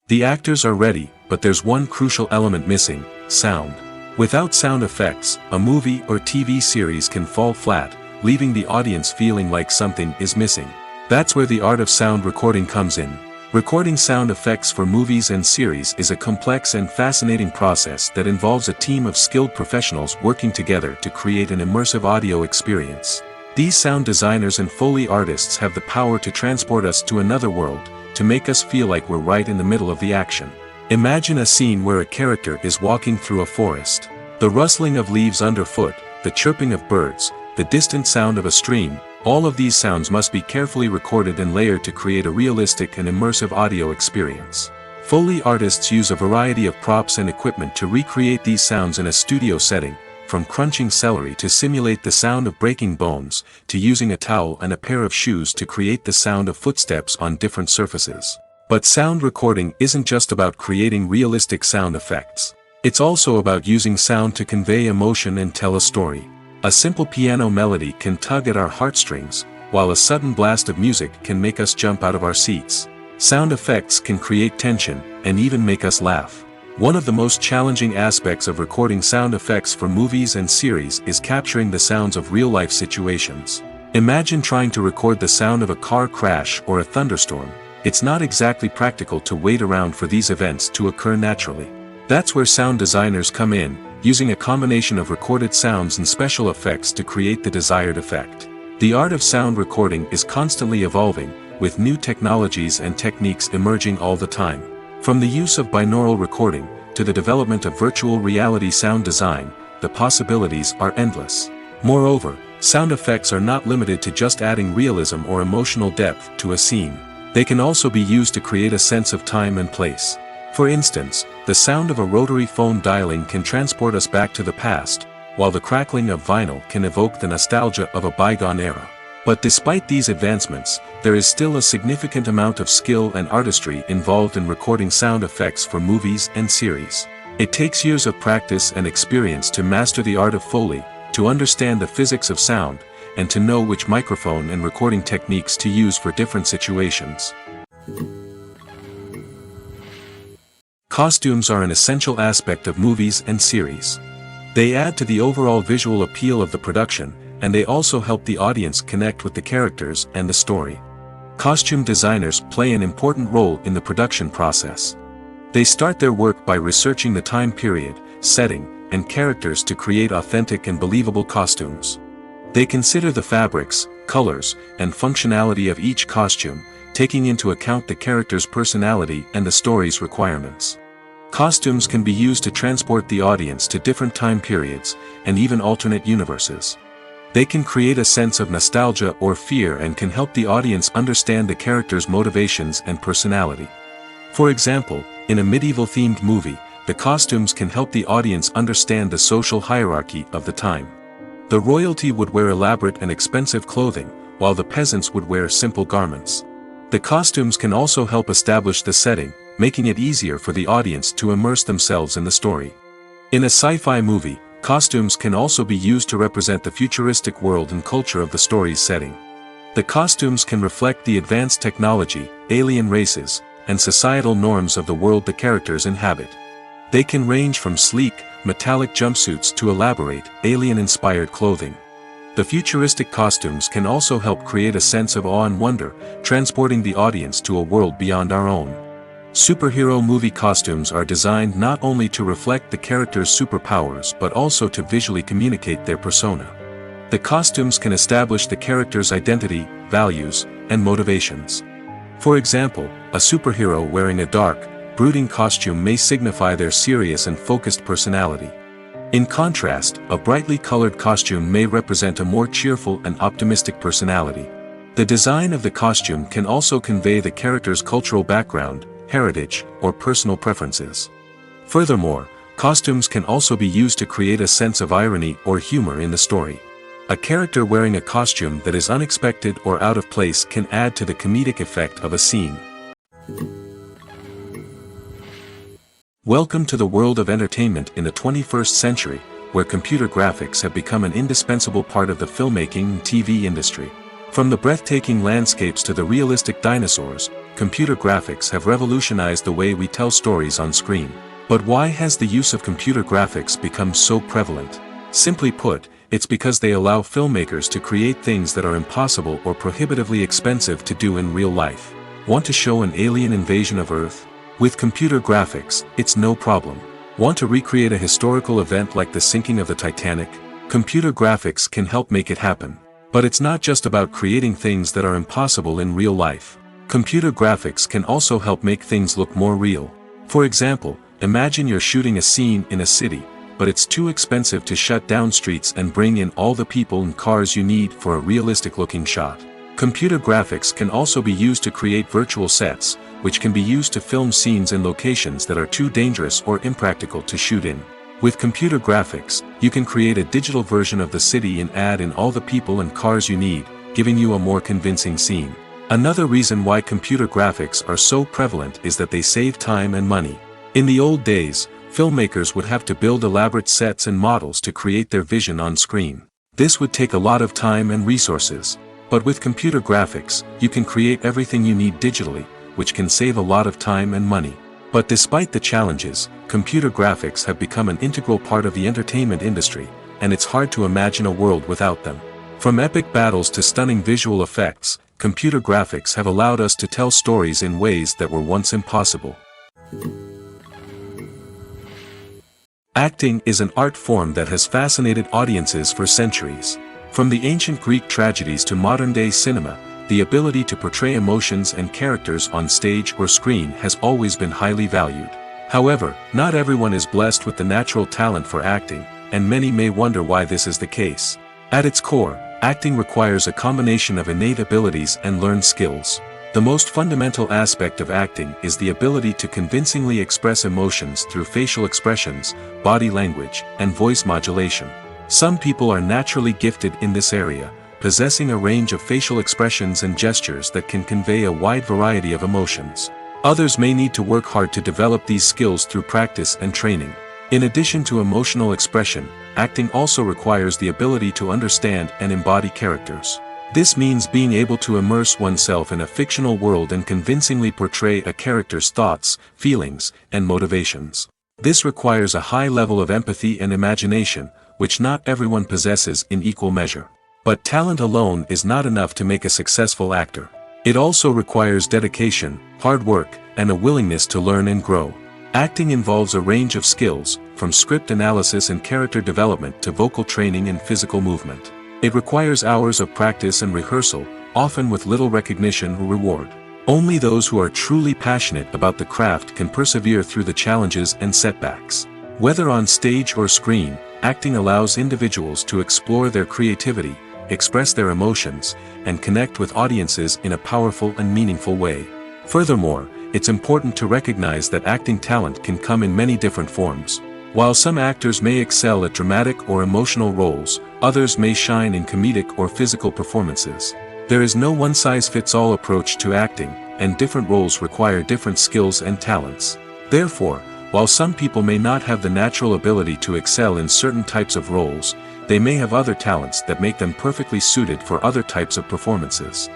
The actors are ready, but there's one crucial element missing: sound. Without sound effects, a movie or TV series can fall flat, leaving the audience feeling like something is missing. That's where the art of sound recording comes in. Recording sound effects for movies and series is a complex and fascinating process that involves a team of skilled professionals working together to create an immersive audio experience. These sound designers and Foley artists have the power to transport us to another world, to make us feel like we're right in the middle of the action. Imagine a scene where a character is walking through a forest. The rustling of leaves underfoot, the chirping of birds, the distant sound of a stream, all of these sounds must be carefully recorded and layered to create a realistic and immersive audio experience. Foley artists use a variety of props and equipment to recreate these sounds in a studio setting, from crunching celery to simulate the sound of breaking bones, to using a towel and a pair of shoes to create the sound of footsteps on different surfaces. But sound recording isn't just about creating realistic sound effects. It's also about using sound to convey emotion and tell a story. A simple piano melody can tug at our heartstrings, while a sudden blast of music can make us jump out of our seats. Sound effects can create tension, and even make us laugh. One of the most challenging aspects of recording sound effects for movies and series is capturing the sounds of real-life situations. Imagine trying to record the sound of a car crash or a thunderstorm. It's not exactly practical to wait around for these events to occur naturally. That's where sound designers come in, using a combination of recorded sounds and special effects to create the desired effect. The art of sound recording is constantly evolving, with new technologies and techniques emerging all the time. From the use of binaural recording, to the development of virtual reality sound design, the possibilities are endless. Moreover, sound effects are not limited to just adding realism or emotional depth to a scene. They can also be used to create a sense of time and place. For instance, the sound of a rotary phone dialing can transport us back to the past, while the crackling of vinyl can evoke the nostalgia of a bygone era. But despite these advancements, there is still a significant amount of skill and artistry involved in recording sound effects for movies and series. It takes years of practice and experience to master the art of Foley, to understand the physics of sound, and to know which microphone and recording techniques to use for different situations. Costumes are an essential aspect of movies and series. They add to the overall visual appeal of the production, and they also help the audience connect with the characters and the story. Costume designers play an important role in the production process. They start their work by researching the time period, setting, and characters to create authentic and believable costumes. They consider the fabrics, colors, and functionality of each costume, taking into account the character's personality and the story's requirements. Costumes can be used to transport the audience to different time periods, and even alternate universes. They can create a sense of nostalgia or fear and can help the audience understand the character's motivations and personality. For example, in a medieval-themed movie, the costumes can help the audience understand the social hierarchy of the time. The royalty would wear elaborate and expensive clothing, while the peasants would wear simple garments. The costumes can also help establish the setting, making it easier for the audience to immerse themselves in the story. In a sci-fi movie, costumes can also be used to represent the futuristic world and culture of the story's setting. The costumes can reflect the advanced technology, alien races, and societal norms of the world the characters inhabit. They can range from sleek, metallic jumpsuits to elaborate, alien-inspired clothing. The futuristic costumes can also help create a sense of awe and wonder, transporting the audience to a world beyond our own. Superhero movie costumes are designed not only to reflect the character's superpowers but also to visually communicate their persona. The costumes can establish the character's identity, values, and motivations. For example, a superhero wearing a dark, brooding costume may signify their serious and focused personality. In contrast, a brightly colored costume may represent a more cheerful and optimistic personality. The design of the costume can also convey the character's cultural background, heritage, or personal preferences. Furthermore, costumes can also be used to create a sense of irony or humor in the story. A character wearing a costume that is unexpected or out of place can add to the comedic effect of a scene. Welcome to the world of entertainment in the 21st century, where computer graphics have become an indispensable part of the filmmaking and TV industry. From the breathtaking landscapes to the realistic dinosaurs, computer graphics have revolutionized the way we tell stories on screen. But why has the use of computer graphics become so prevalent? Simply put, it's because they allow filmmakers to create things that are impossible or prohibitively expensive to do in real life. Want to show an alien invasion of Earth? With computer graphics, it's no problem. Want to recreate a historical event like the sinking of the Titanic? Computer graphics can help make it happen. But it's not just about creating things that are impossible in real life. Computer graphics can also help make things look more real. For example, imagine you're shooting a scene in a city, but it's too expensive to shut down streets and bring in all the people and cars you need for a realistic-looking shot. Computer graphics can also be used to create virtual sets, which can be used to film scenes in locations that are too dangerous or impractical to shoot in. With computer graphics, you can create a digital version of the city and add in all the people and cars you need, giving you a more convincing scene. Another reason why computer graphics are so prevalent is that they save time and money. In the old days, filmmakers would have to build elaborate sets and models to create their vision on screen. This would take a lot of time and resources. But with computer graphics, you can create everything you need digitally, which can save a lot of time and money. But despite the challenges, computer graphics have become an integral part of the entertainment industry, and it's hard to imagine a world without them. From epic battles to stunning visual effects, computer graphics have allowed us to tell stories in ways that were once impossible. Acting is an art form that has fascinated audiences for centuries. From the ancient Greek tragedies to modern-day cinema, the ability to portray emotions and characters on stage or screen has always been highly valued. However, not everyone is blessed with the natural talent for acting, and many may wonder why this is the case. At its core, acting requires a combination of innate abilities and learned skills. The most fundamental aspect of acting is the ability to convincingly express emotions through facial expressions, body language, and voice modulation. Some people are naturally gifted in this area, possessing a range of facial expressions and gestures that can convey a wide variety of emotions. Others may need to work hard to develop these skills through practice and training. In addition to emotional expression, acting also requires the ability to understand and embody characters. This means being able to immerse oneself in a fictional world and convincingly portray a character's thoughts, feelings, and motivations. This requires a high level of empathy and imagination, which not everyone possesses in equal measure. But talent alone is not enough to make a successful actor. It also requires dedication, hard work, and a willingness to learn and grow. Acting involves a range of skills, from script analysis and character development to vocal training and physical movement. It requires hours of practice and rehearsal, often with little recognition or reward. Only those who are truly passionate about the craft can persevere through the challenges and setbacks. Whether on stage or screen, acting allows individuals to explore their creativity, express their emotions, and connect with audiences in a powerful and meaningful way. Furthermore, it's important to recognize that acting talent can come in many different forms. While some actors may excel at dramatic or emotional roles, others may shine in comedic or physical performances. There is no one-size-fits-all approach to acting, and different roles require different skills and talents. Therefore, while some people may not have the natural ability to excel in certain types of roles, they may have other talents that make them perfectly suited for other types of performances.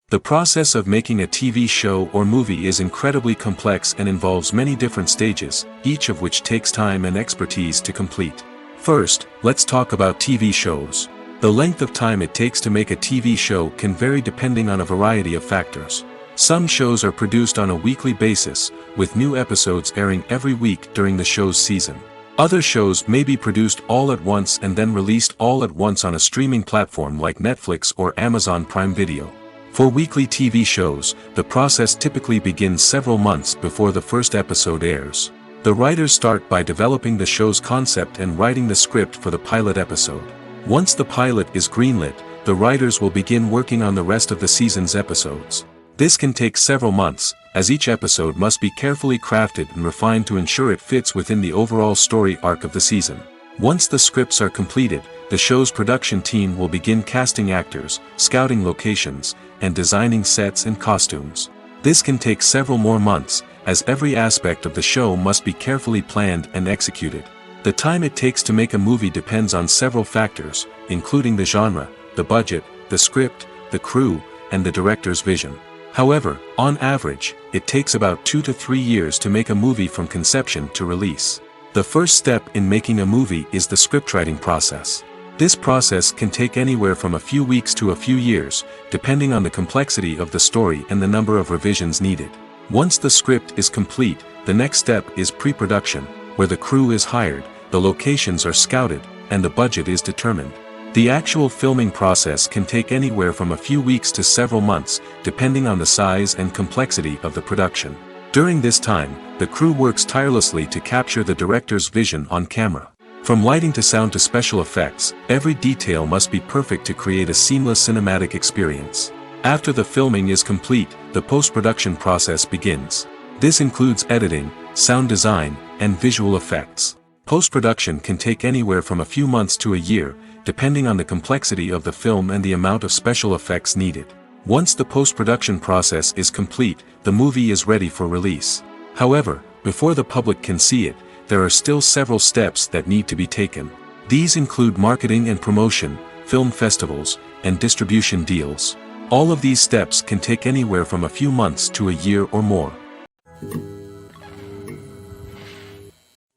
The process of making a TV show or movie is incredibly complex and involves many different stages, each of which takes time and expertise to complete. First, let's talk about TV shows. The length of time it takes to make a TV show can vary depending on a variety of factors. Some shows are produced on a weekly basis, with new episodes airing every week during the show's season. Other shows may be produced all at once and then released all at once on a streaming platform like Netflix or Amazon Prime Video. For weekly TV shows, the process typically begins several months before the first episode airs. The writers start by developing the show's concept and writing the script for the pilot episode. Once the pilot is greenlit, the writers will begin working on the rest of the season's episodes. This can take several months, as each episode must be carefully crafted and refined to ensure it fits within the overall story arc of the season. Once the scripts are completed, the show's production team will begin casting actors, scouting locations, and designing sets and costumes. This can take several more months, as every aspect of the show must be carefully planned and executed. The time it takes to make a movie depends on several factors, including the genre, the budget, the script, the crew, and the director's vision. However, on average, it takes about 2 to 3 years to make a movie from conception to release. The first step in making a movie is the scriptwriting process. This process can take anywhere from a few weeks to a few years, depending on the complexity of the story and the number of revisions needed. Once the script is complete, the next step is pre-production, where the crew is hired, the locations are scouted, and the budget is determined. The actual filming process can take anywhere from a few weeks to several months, depending on the size and complexity of the production. During this time, the crew works tirelessly to capture the director's vision on camera. From lighting to sound to special effects, every detail must be perfect to create a seamless cinematic experience. After the filming is complete, the post-production process begins. This includes editing, sound design, and visual effects. Post-production can take anywhere from a few months to a year, depending on the complexity of the film and the amount of special effects needed. Once the post-production process is complete, the movie is ready for release. However, before the public can see it, there are still several steps that need to be taken. These include marketing and promotion, film festivals, and distribution deals. All of these steps can take anywhere from a few months to a year or more.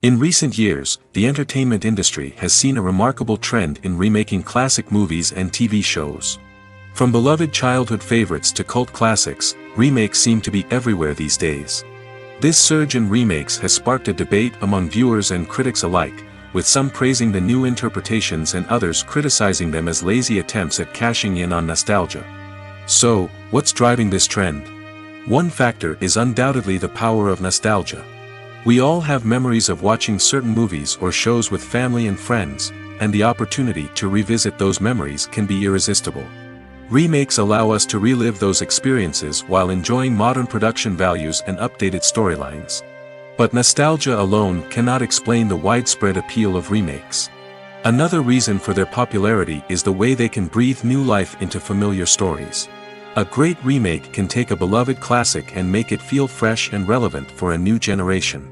In recent years, the entertainment industry has seen a remarkable trend in remaking classic movies and TV shows. From beloved childhood favorites to cult classics, remakes seem to be everywhere these days. This surge in remakes has sparked a debate among viewers and critics alike, with some praising the new interpretations and others criticizing them as lazy attempts at cashing in on nostalgia. So, what's driving this trend? One factor is undoubtedly the power of nostalgia. We all have memories of watching certain movies or shows with family and friends, and the opportunity to revisit those memories can be irresistible. Remakes allow us to relive those experiences while enjoying modern production values and updated storylines. But nostalgia alone cannot explain the widespread appeal of remakes. Another reason for their popularity is the way they can breathe new life into familiar stories. A great remake can take a beloved classic and make it feel fresh and relevant for a new generation.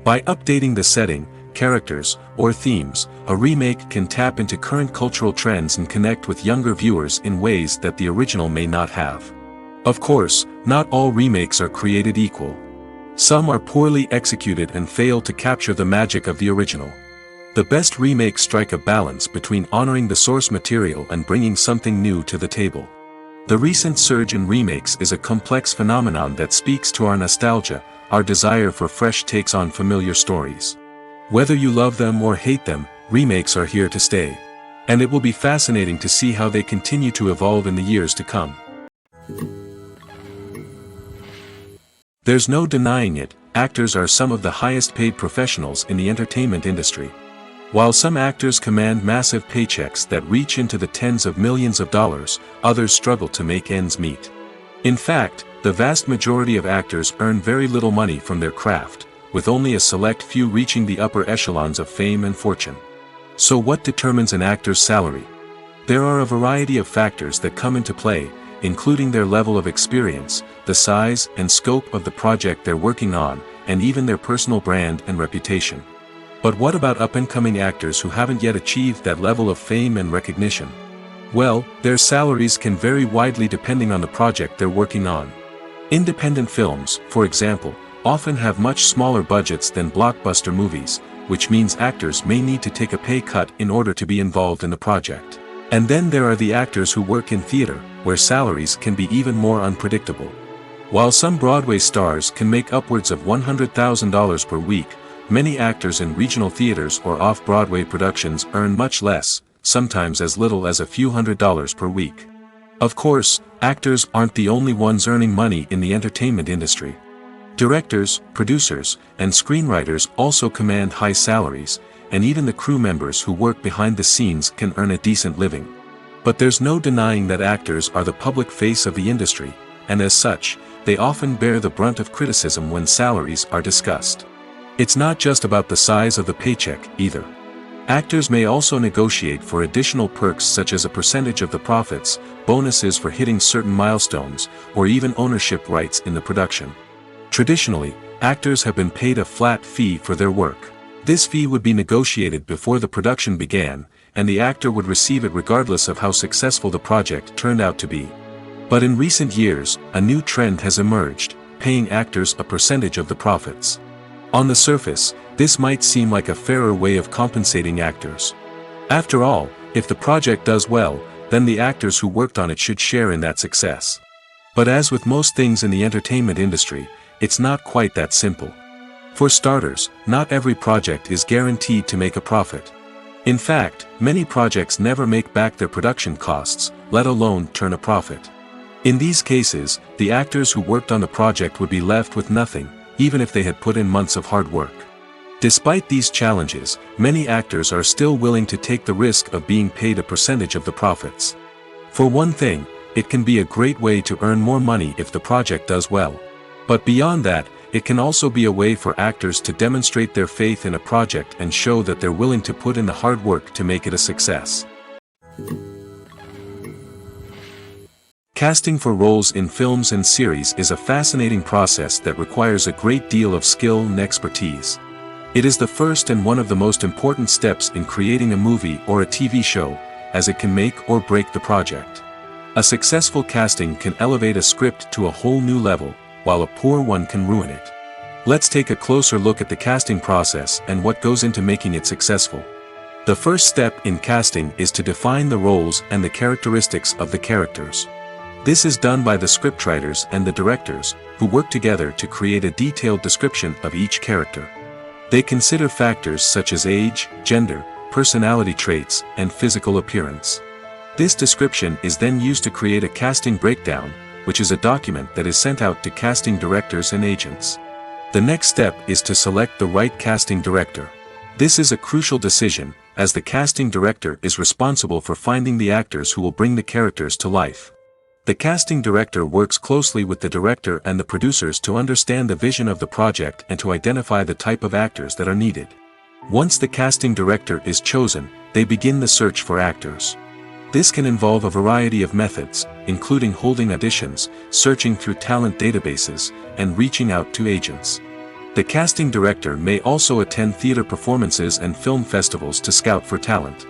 By updating the setting, characters, or themes, a remake can tap into current cultural trends and connect with younger viewers in ways that the original may not have. Of course, not all remakes are created equal. Some are poorly executed and fail to capture the magic of the original. The best remakes strike a balance between honoring the source material and bringing something new to the table. The recent surge in remakes is a complex phenomenon that speaks to our nostalgia, our desire for fresh takes on familiar stories. Whether you love them or hate them, remakes are here to stay. And it will be fascinating to see how they continue to evolve in the years to come. There's no denying it, actors are some of the highest paid professionals in the entertainment industry. While some actors command massive paychecks that reach into the tens of millions of dollars, others struggle to make ends meet. In fact, the vast majority of actors earn very little money from their craft, with only a select few reaching the upper echelons of fame and fortune. So what determines an actor's salary? There are a variety of factors that come into play, including their level of experience, the size and scope of the project they're working on, and even their personal brand and reputation. But what about up-and-coming actors who haven't yet achieved that level of fame and recognition? Well, their salaries can vary widely depending on the project they're working on. Independent films, for example, often have much smaller budgets than blockbuster movies, which means actors may need to take a pay cut in order to be involved in the project. And then there are the actors who work in theater, where salaries can be even more unpredictable. While some Broadway stars can make upwards of $100,000 per week, many actors in regional theaters or off-Broadway productions earn much less, sometimes as little as a few $100s per week. Of course, actors aren't the only ones earning money in the entertainment industry. Directors, producers, and screenwriters also command high salaries, and even the crew members who work behind the scenes can earn a decent living. But there's no denying that actors are the public face of the industry, and as such, they often bear the brunt of criticism when salaries are discussed. It's not just about the size of the paycheck, either. Actors may also negotiate for additional perks such as a percentage of the profits, bonuses for hitting certain milestones, or even ownership rights in the production. Traditionally, actors have been paid a flat fee for their work. This fee would be negotiated before the production began, and the actor would receive it regardless of how successful the project turned out to be. But in recent years, a new trend has emerged, paying actors a percentage of the profits. On the surface, this might seem like a fairer way of compensating actors. After all, if the project does well, then the actors who worked on it should share in that success. But as with most things in the entertainment industry, it's not quite that simple. For starters, not every project is guaranteed to make a profit. In fact, many projects never make back their production costs, let alone turn a profit. In these cases, the actors who worked on the project would be left with nothing, even if they had put in months of hard work. Despite these challenges, many actors are still willing to take the risk of being paid a percentage of the profits. For one thing, it can be a great way to earn more money if the project does well. But beyond that, it can also be a way for actors to demonstrate their faith in a project and show that they're willing to put in the hard work to make it a success. Casting for roles in films and series is a fascinating process that requires a great deal of skill and expertise. It is the first and one of the most important steps in creating a movie or a TV show, as it can make or break the project. A successful casting can elevate a script to a whole new level, while a poor one can ruin it. Let's take a closer look at the casting process and what goes into making it successful. The first step in casting is to define the roles and the characteristics of the characters. This is done by the scriptwriters and the directors, who work together to create a detailed description of each character. They consider factors such as age, gender, personality traits, and physical appearance. This description is then used to create a casting breakdown, which is a document that is sent out to casting directors and agents. The next step is to select the right casting director. This is a crucial decision, as the casting director is responsible for finding the actors who will bring the characters to life. The casting director works closely with the director and the producers to understand the vision of the project and to identify the type of actors that are needed. Once the casting director is chosen, they begin the search for actors. This can involve a variety of methods, including holding auditions, searching through talent databases, and reaching out to agents. The casting director may also attend theater performances and film festivals to scout for talent.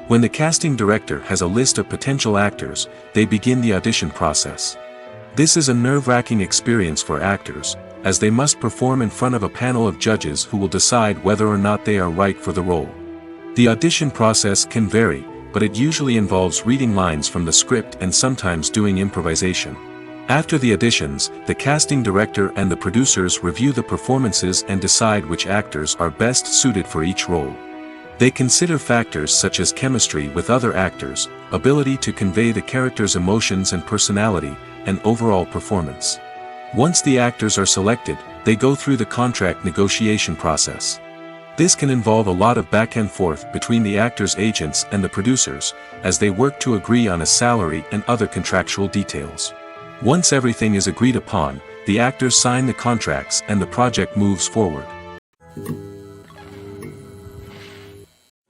When the casting director has a list of potential actors, they begin the audition process. This is a nerve-wracking experience for actors, as they must perform in front of a panel of judges who will decide whether or not they are right for the role. The audition process can vary, but it usually involves reading lines from the script and sometimes doing improvisation. After the auditions, the casting director and the producers review the performances and decide which actors are best suited for each role. They consider factors such as chemistry with other actors, ability to convey the character's emotions and personality, and overall performance. Once the actors are selected, they go through the contract negotiation process. This can involve a lot of back and forth between the actors' agents and the producers, as they work to agree on a salary and other contractual details. Once everything is agreed upon, the actors sign the contracts and the project moves forward.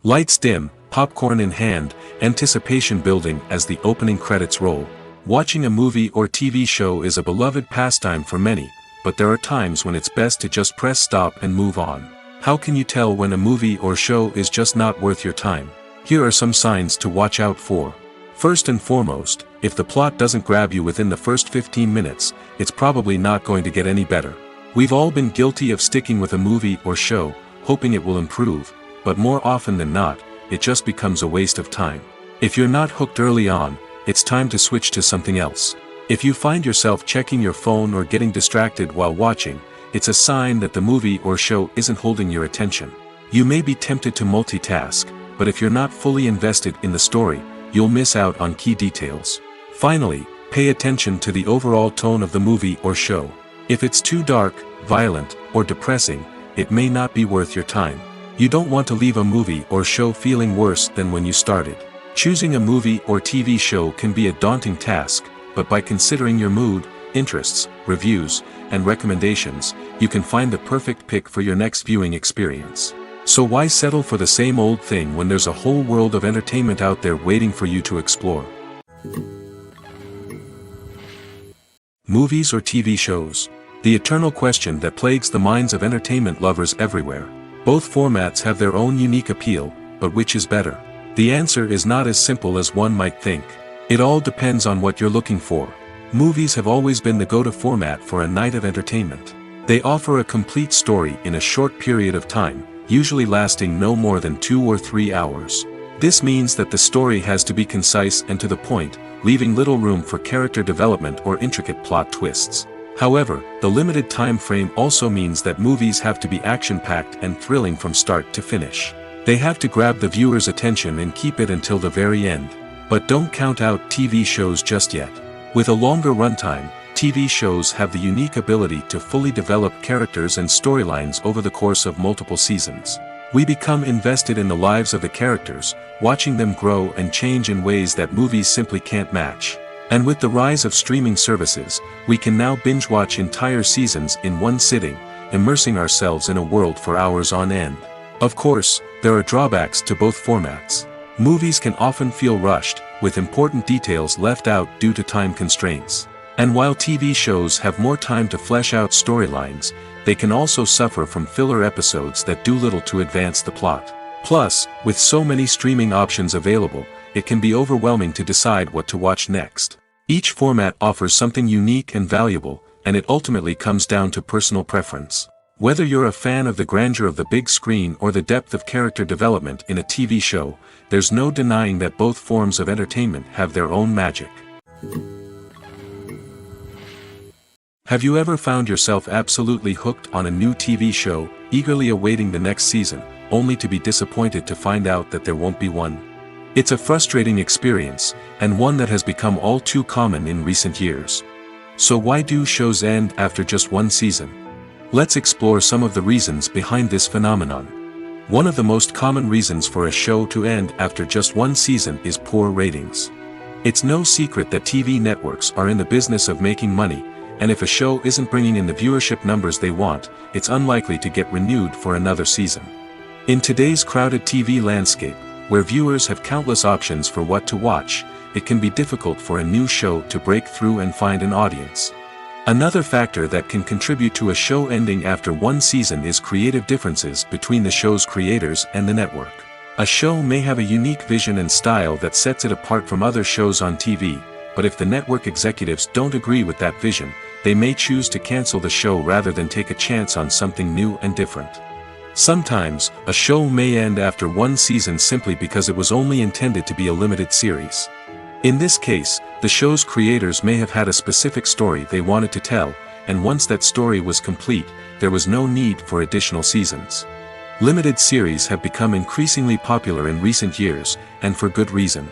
Lights dim, popcorn in hand, anticipation building as the opening credits roll. Watching a movie or TV show is a beloved pastime for many, but there are times when it's best to just press stop and move on. How can you tell when a movie or show is just not worth your time? Here are some signs to watch out for. First and foremost, if the plot doesn't grab you within the first 15 minutes, it's probably not going to get any better. We've all been guilty of sticking with a movie or show, hoping it will improve, but more often than not, it just becomes a waste of time. If you're not hooked early on, it's time to switch to something else. If you find yourself checking your phone or getting distracted while watching, it's a sign that the movie or show isn't holding your attention. You may be tempted to multitask, but if you're not fully invested in the story, you'll miss out on key details. Finally, pay attention to the overall tone of the movie or show. If it's too dark, violent, or depressing, it may not be worth your time. You don't want to leave a movie or show feeling worse than when you started. Choosing a movie or TV show can be a daunting task, but by considering your mood, interests, reviews, and recommendations, you can find the perfect pick for your next viewing experience. So why settle for the same old thing when there's a whole world of entertainment out there waiting for you to explore? Movies or TV shows? The eternal question that plagues the minds of entertainment lovers everywhere. Both formats have their own unique appeal, but which is better? The answer is not as simple as one might think. It all depends on what you're looking for. Movies have always been the go-to format for a night of entertainment. They offer a complete story in a short period of time, usually lasting no more than 2 or 3 hours. This means that the story has to be concise and to the point, leaving little room for character development or intricate plot twists. However, the limited time frame also means that movies have to be action-packed and thrilling from start to finish. They have to grab the viewer's attention and keep it until the very end. But don't count out TV shows just yet. With a longer runtime, TV shows have the unique ability to fully develop characters and storylines over the course of multiple seasons. We become invested in the lives of the characters, watching them grow and change in ways that movies simply can't match. And with the rise of streaming services, we can now binge-watch entire seasons in one sitting, immersing ourselves in a world for hours on end. Of course, there are drawbacks to both formats. Movies can often feel rushed, with important details left out due to time constraints. And while TV shows have more time to flesh out storylines, they can also suffer from filler episodes that do little to advance the plot. Plus, with so many streaming options available, it can be overwhelming to decide what to watch next. Each format offers something unique and valuable, and it ultimately comes down to personal preference. Whether you're a fan of the grandeur of the big screen or the depth of character development in a TV show, there's no denying that both forms of entertainment have their own magic. Have you ever found yourself absolutely hooked on a new TV show, eagerly awaiting the next season, only to be disappointed to find out that there won't be one? It's a frustrating experience, and one that has become all too common in recent years. So why do shows end after just one season? Let's explore some of the reasons behind this phenomenon. One of the most common reasons for a show to end after just one season is poor ratings. It's no secret that TV networks are in the business of making money, and if a show isn't bringing in the viewership numbers they want, it's unlikely to get renewed for another season. In today's crowded TV landscape, where viewers have countless options for what to watch, it can be difficult for a new show to break through and find an audience. Another factor that can contribute to a show ending after one season is creative differences between the show's creators and the network. A show may have a unique vision and style that sets it apart from other shows on TV, but if the network executives don't agree with that vision, they may choose to cancel the show rather than take a chance on something new and different. Sometimes, a show may end after one season simply because it was only intended to be a limited series. In this case, the show's creators may have had a specific story they wanted to tell, and once that story was complete, there was no need for additional seasons. Limited series have become increasingly popular in recent years, and for good reason.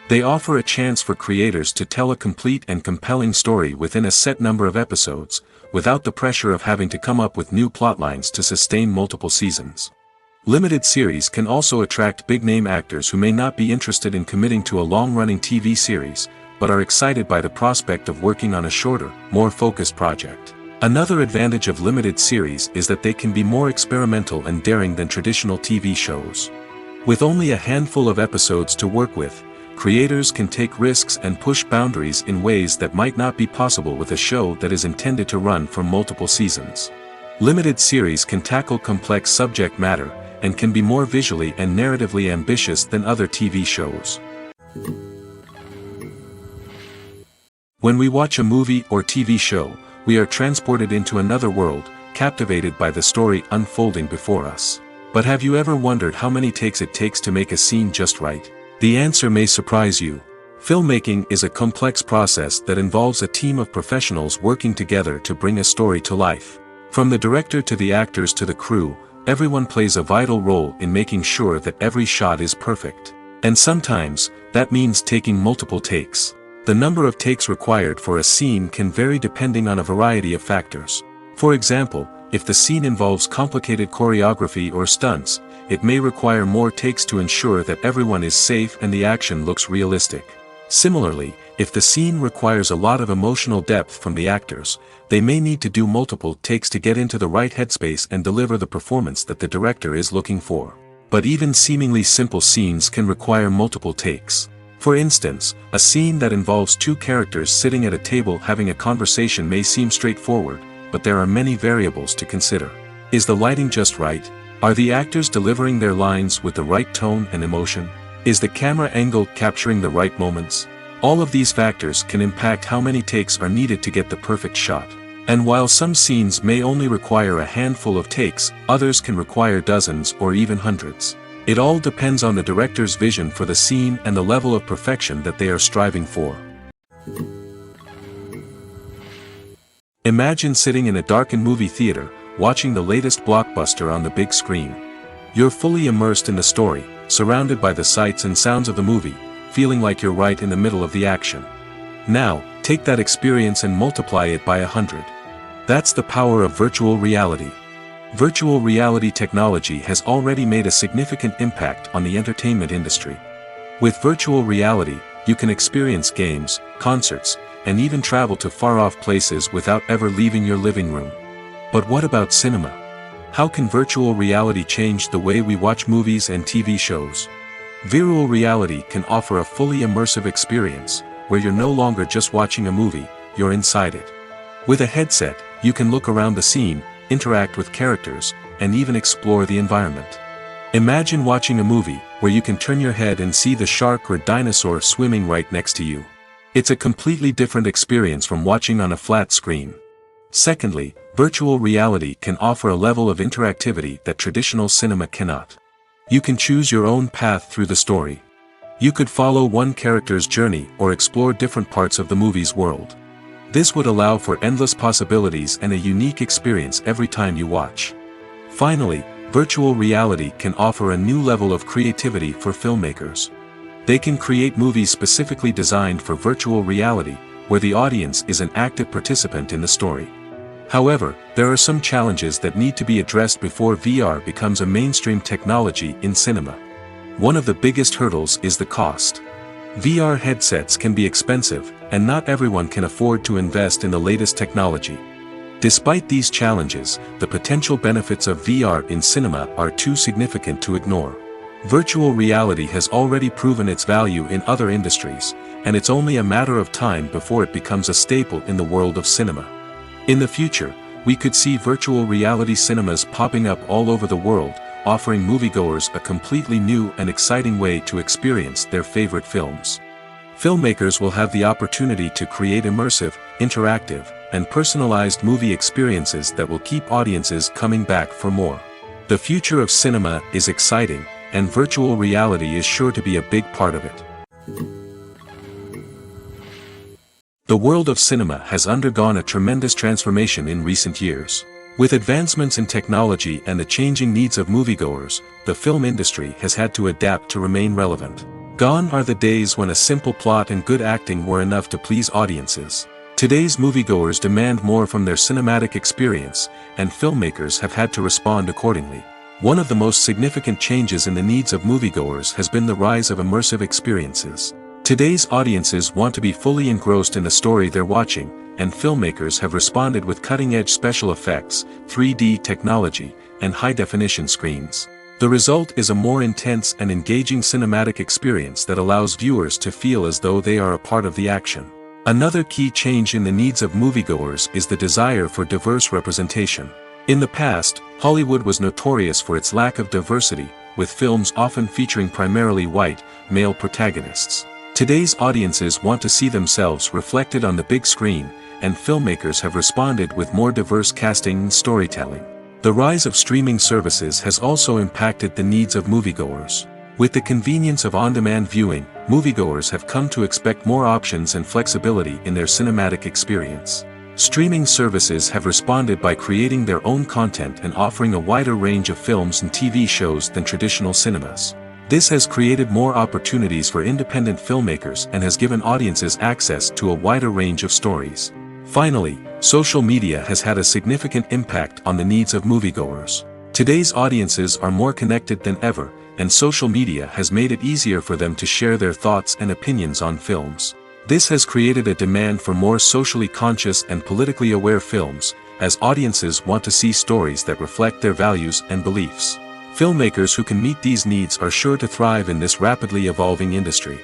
They offer a chance for creators to tell a complete and compelling story within a set number of episodes, without the pressure of having to come up with new plotlines to sustain multiple seasons. Limited series can also attract big-name actors who may not be interested in committing to a long-running TV series, but are excited by the prospect of working on a shorter, more focused project. Another advantage of limited series is that they can be more experimental and daring than traditional TV shows. With only a handful of episodes to work with, creators can take risks and push boundaries in ways that might not be possible with a show that is intended to run for multiple seasons. Limited series can tackle complex subject matter, and can be more visually and narratively ambitious than other TV shows. When we watch a movie or TV show, we are transported into another world, captivated by the story unfolding before us. But have you ever wondered how many takes it takes to make a scene just right? The answer may surprise you. Filmmaking is a complex process that involves a team of professionals working together to bring a story to life. From the director to the actors to the crew, everyone plays a vital role in making sure that every shot is perfect. And sometimes, that means taking multiple takes. The number of takes required for a scene can vary depending on a variety of factors. For example, if the scene involves complicated choreography or stunts, it may require more takes to ensure that everyone is safe and the action looks realistic. Similarly, if the scene requires a lot of emotional depth from the actors, they may need to do multiple takes to get into the right headspace and deliver the performance that the director is looking for. But even seemingly simple scenes can require multiple takes. For instance, a scene that involves two characters sitting at a table having a conversation may seem straightforward, but there are many variables to consider. Is the lighting just right? Are the actors delivering their lines with the right tone and emotion? Is the camera angle capturing the right moments? All of these factors can impact how many takes are needed to get the perfect shot. And while some scenes may only require a handful of takes, others can require dozens or even hundreds. It all depends on the director's vision for the scene and the level of perfection that they are striving for. Imagine sitting in a darkened movie theater, watching the latest blockbuster on the big screen. You're fully immersed in the story, surrounded by the sights and sounds of the movie, feeling like you're right in the middle of the action. Now, take that experience and multiply it by 100. That's the power of virtual reality. Virtual reality technology has already made a significant impact on the entertainment industry. With virtual reality, you can experience games, concerts, and even travel to far-off places without ever leaving your living room. But what about cinema? How can virtual reality change the way we watch movies and TV shows? Virtual reality can offer a fully immersive experience, where you're no longer just watching a movie, you're inside it. With a headset, you can look around the scene, interact with characters, and even explore the environment. Imagine watching a movie where you can turn your head and see the shark or dinosaur swimming right next to you. It's a completely different experience from watching on a flat screen. Secondly, virtual reality can offer a level of interactivity that traditional cinema cannot. You can choose your own path through the story. You could follow one character's journey or explore different parts of the movie's world. This would allow for endless possibilities and a unique experience every time you watch. Finally, virtual reality can offer a new level of creativity for filmmakers. They can create movies specifically designed for virtual reality, where the audience is an active participant in the story. However, there are some challenges that need to be addressed before VR becomes a mainstream technology in cinema. One of the biggest hurdles is the cost. VR headsets can be expensive, and not everyone can afford to invest in the latest technology. Despite these challenges, the potential benefits of VR in cinema are too significant to ignore. Virtual reality has already proven its value in other industries, and it's only a matter of time before it becomes a staple in the world of cinema. In the future, we could see virtual reality cinemas popping up all over the world, offering moviegoers a completely new and exciting way to experience their favorite films. Filmmakers will have the opportunity to create immersive, interactive, and personalized movie experiences that will keep audiences coming back for more. The future of cinema is exciting, and virtual reality is sure to be a big part of it. The world of cinema has undergone a tremendous transformation in recent years. With advancements in technology and the changing needs of moviegoers, the film industry has had to adapt to remain relevant. Gone are the days when a simple plot and good acting were enough to please audiences. Today's moviegoers demand more from their cinematic experience, and filmmakers have had to respond accordingly. One of the most significant changes in the needs of moviegoers has been the rise of immersive experiences. Today's audiences want to be fully engrossed in the story they're watching, and filmmakers have responded with cutting-edge special effects, 3D technology, and high-definition screens. The result is a more intense and engaging cinematic experience that allows viewers to feel as though they are a part of the action. Another key change in the needs of moviegoers is the desire for diverse representation. In the past, Hollywood was notorious for its lack of diversity, with films often featuring primarily white, male protagonists. Today's audiences want to see themselves reflected on the big screen, and filmmakers have responded with more diverse casting and storytelling. The rise of streaming services has also impacted the needs of moviegoers. With the convenience of on-demand viewing, moviegoers have come to expect more options and flexibility in their cinematic experience. Streaming services have responded by creating their own content and offering a wider range of films and TV shows than traditional cinemas. This has created more opportunities for independent filmmakers and has given audiences access to a wider range of stories. Finally, social media has had a significant impact on the needs of moviegoers. Today's audiences are more connected than ever, and social media has made it easier for them to share their thoughts and opinions on films. This has created a demand for more socially conscious and politically aware films, as audiences want to see stories that reflect their values and beliefs. Filmmakers who can meet these needs are sure to thrive in this rapidly evolving industry.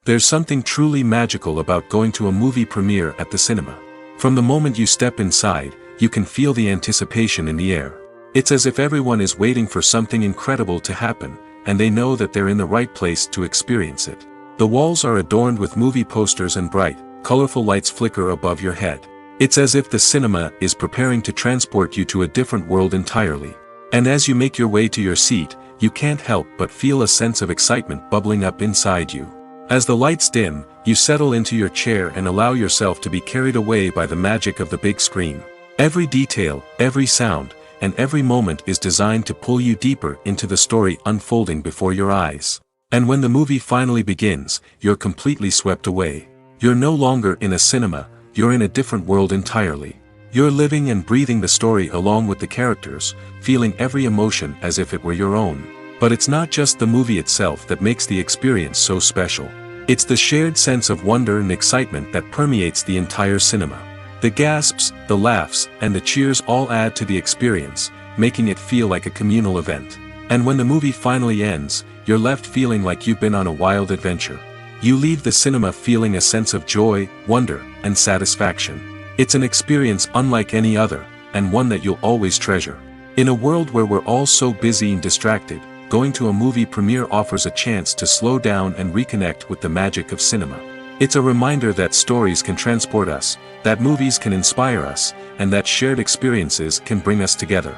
There's something truly magical about going to a movie premiere at the cinema. From the moment you step inside, you can feel the anticipation in the air. It's as if everyone is waiting for something incredible to happen, and they know that they're in the right place to experience it. The walls are adorned with movie posters and bright, colorful lights flicker above your head. It's as if the cinema is preparing to transport you to a different world entirely. And as you make your way to your seat, you can't help but feel a sense of excitement bubbling up inside you. As the lights dim, you settle into your chair and allow yourself to be carried away by the magic of the big screen. Every detail, every sound, and every moment is designed to pull you deeper into the story unfolding before your eyes. And when the movie finally begins, you're completely swept away. You're no longer in a cinema, you're in a different world entirely. You're living and breathing the story along with the characters, feeling every emotion as if it were your own. But it's not just the movie itself that makes the experience so special. It's the shared sense of wonder and excitement that permeates the entire cinema. The gasps, the laughs, and the cheers all add to the experience, making it feel like a communal event. And when the movie finally ends, you're left feeling like you've been on a wild adventure. You leave the cinema feeling a sense of joy, wonder, and satisfaction. It's an experience unlike any other, and one that you'll always treasure. In a world where we're all so busy and distracted, going to a movie premiere offers a chance to slow down and reconnect with the magic of cinema. It's a reminder that stories can transport us, that movies can inspire us, and that shared experiences can bring us together.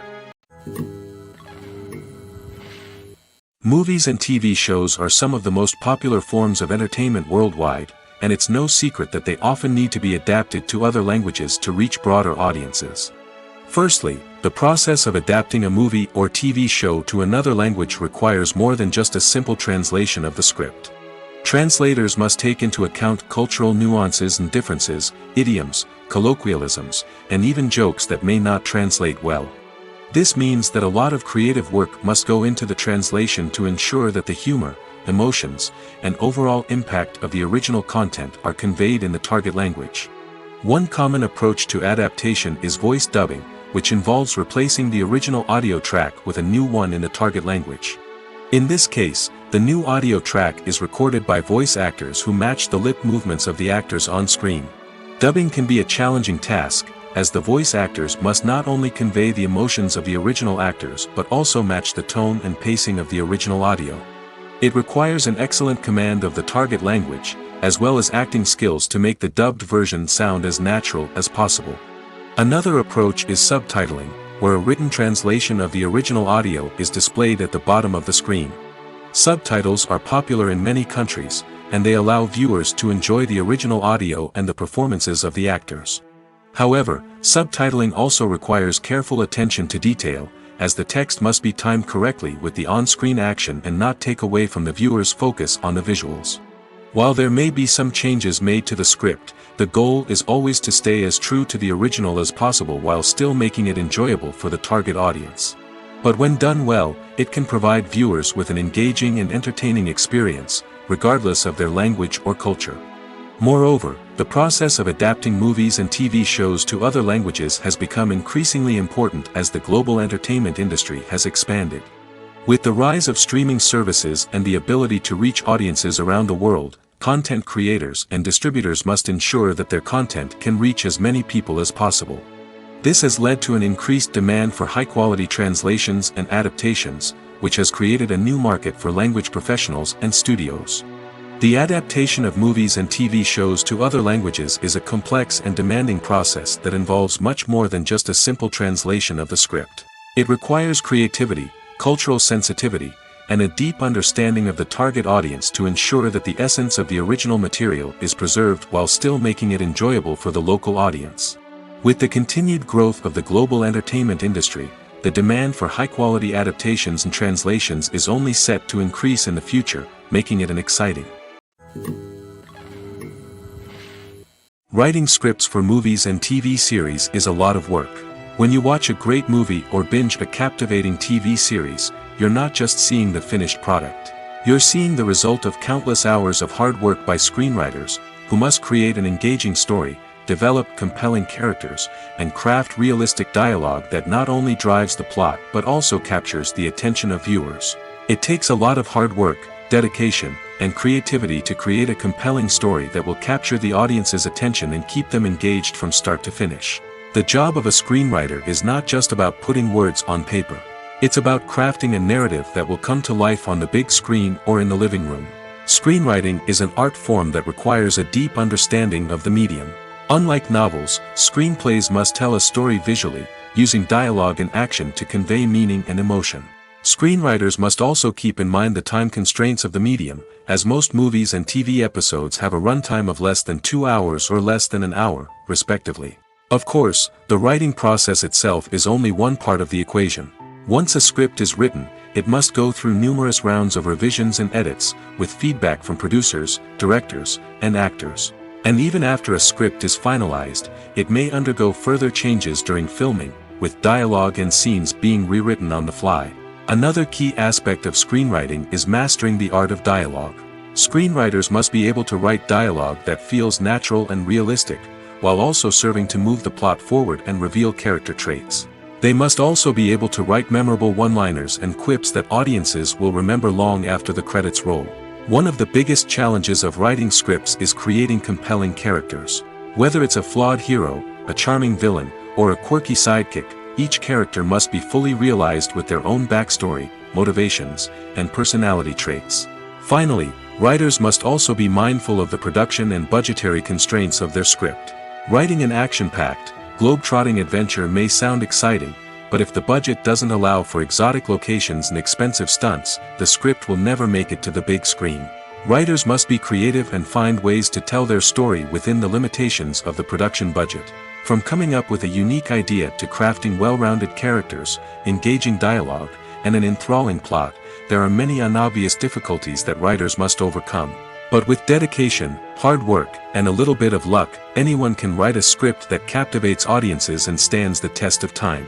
Movies and TV shows are some of the most popular forms of entertainment worldwide, and it's no secret that they often need to be adapted to other languages to reach broader audiences. Firstly, the process of adapting a movie or TV show to another language requires more than just a simple translation of the script. Translators must take into account cultural nuances and differences, idioms, colloquialisms, and even jokes that may not translate well. This means that a lot of creative work must go into the translation to ensure that the humor, emotions, and overall impact of the original content are conveyed in the target language. One common approach to adaptation is voice dubbing, which involves replacing the original audio track with a new one in the target language. In this case, the new audio track is recorded by voice actors who match the lip movements of the actors on screen. Dubbing can be a challenging task, as the voice actors must not only convey the emotions of the original actors but also match the tone and pacing of the original audio. It requires an excellent command of the target language, as well as acting skills to make the dubbed version sound as natural as possible. Another approach is subtitling, where a written translation of the original audio is displayed at the bottom of the screen. Subtitles are popular in many countries, and they allow viewers to enjoy the original audio and the performances of the actors. However, subtitling also requires careful attention to detail, as the text must be timed correctly with the on-screen action and not take away from the viewer's focus on the visuals. While there may be some changes made to the script, the goal is always to stay as true to the original as possible while still making it enjoyable for the target audience. But when done well, it can provide viewers with an engaging and entertaining experience, regardless of their language or culture. Moreover, the process of adapting movies and TV shows to other languages has become increasingly important as the global entertainment industry has expanded. With the rise of streaming services and the ability to reach audiences around the world, content creators and distributors must ensure that their content can reach as many people as possible. This has led to an increased demand for high-quality translations and adaptations, which has created a new market for language professionals and studios. The adaptation of movies and TV shows to other languages is a complex and demanding process that involves much more than just a simple translation of the script. It requires creativity, cultural sensitivity, and a deep understanding of the target audience to ensure that the essence of the original material is preserved while still making it enjoyable for the local audience. With the continued growth of the global entertainment industry, the demand for high-quality adaptations and translations is only set to increase in the future, making it an exciting. Writing scripts for movies and TV series is a lot of work. When you watch a great movie or binge a captivating TV series, you're not just seeing the finished product. You're seeing the result of countless hours of hard work by screenwriters, who must create an engaging story, develop compelling characters, and craft realistic dialogue that not only drives the plot but also captures the attention of viewers. It takes a lot of hard work, dedication, and creativity to create a compelling story that will capture the audience's attention and keep them engaged from start to finish. The job of a screenwriter is not just about putting words on paper. It's about crafting a narrative that will come to life on the big screen or in the living room. Screenwriting is an art form that requires a deep understanding of the medium. Unlike novels, screenplays must tell a story visually, using dialogue and action to convey meaning and emotion. Screenwriters must also keep in mind the time constraints of the medium, as most movies and TV episodes have a runtime of less than 2 hours or less than an hour, respectively. Of course, the writing process itself is only one part of the equation. Once a script is written, it must go through numerous rounds of revisions and edits, with feedback from producers, directors, and actors. And even after a script is finalized, it may undergo further changes during filming, with dialogue and scenes being rewritten on the fly. Another key aspect of screenwriting is mastering the art of dialogue. Screenwriters must be able to write dialogue that feels natural and realistic, while also serving to move the plot forward and reveal character traits. They must also be able to write memorable one-liners and quips that audiences will remember long after the credits roll. One of the biggest challenges of writing scripts is creating compelling characters. Whether it's a flawed hero, a charming villain, or a quirky sidekick, each character must be fully realized with their own backstory, motivations, and personality traits. Finally, writers must also be mindful of the production and budgetary constraints of their script. Writing an action-packed, globe-trotting adventure may sound exciting, but if the budget doesn't allow for exotic locations and expensive stunts, the script will never make it to the big screen. Writers must be creative and find ways to tell their story within the limitations of the production budget. From coming up with a unique idea to crafting well-rounded characters, engaging dialogue, and an enthralling plot, there are many unobvious difficulties that writers must overcome. But with dedication, hard work, and a little bit of luck, anyone can write a script that captivates audiences and stands the test of time.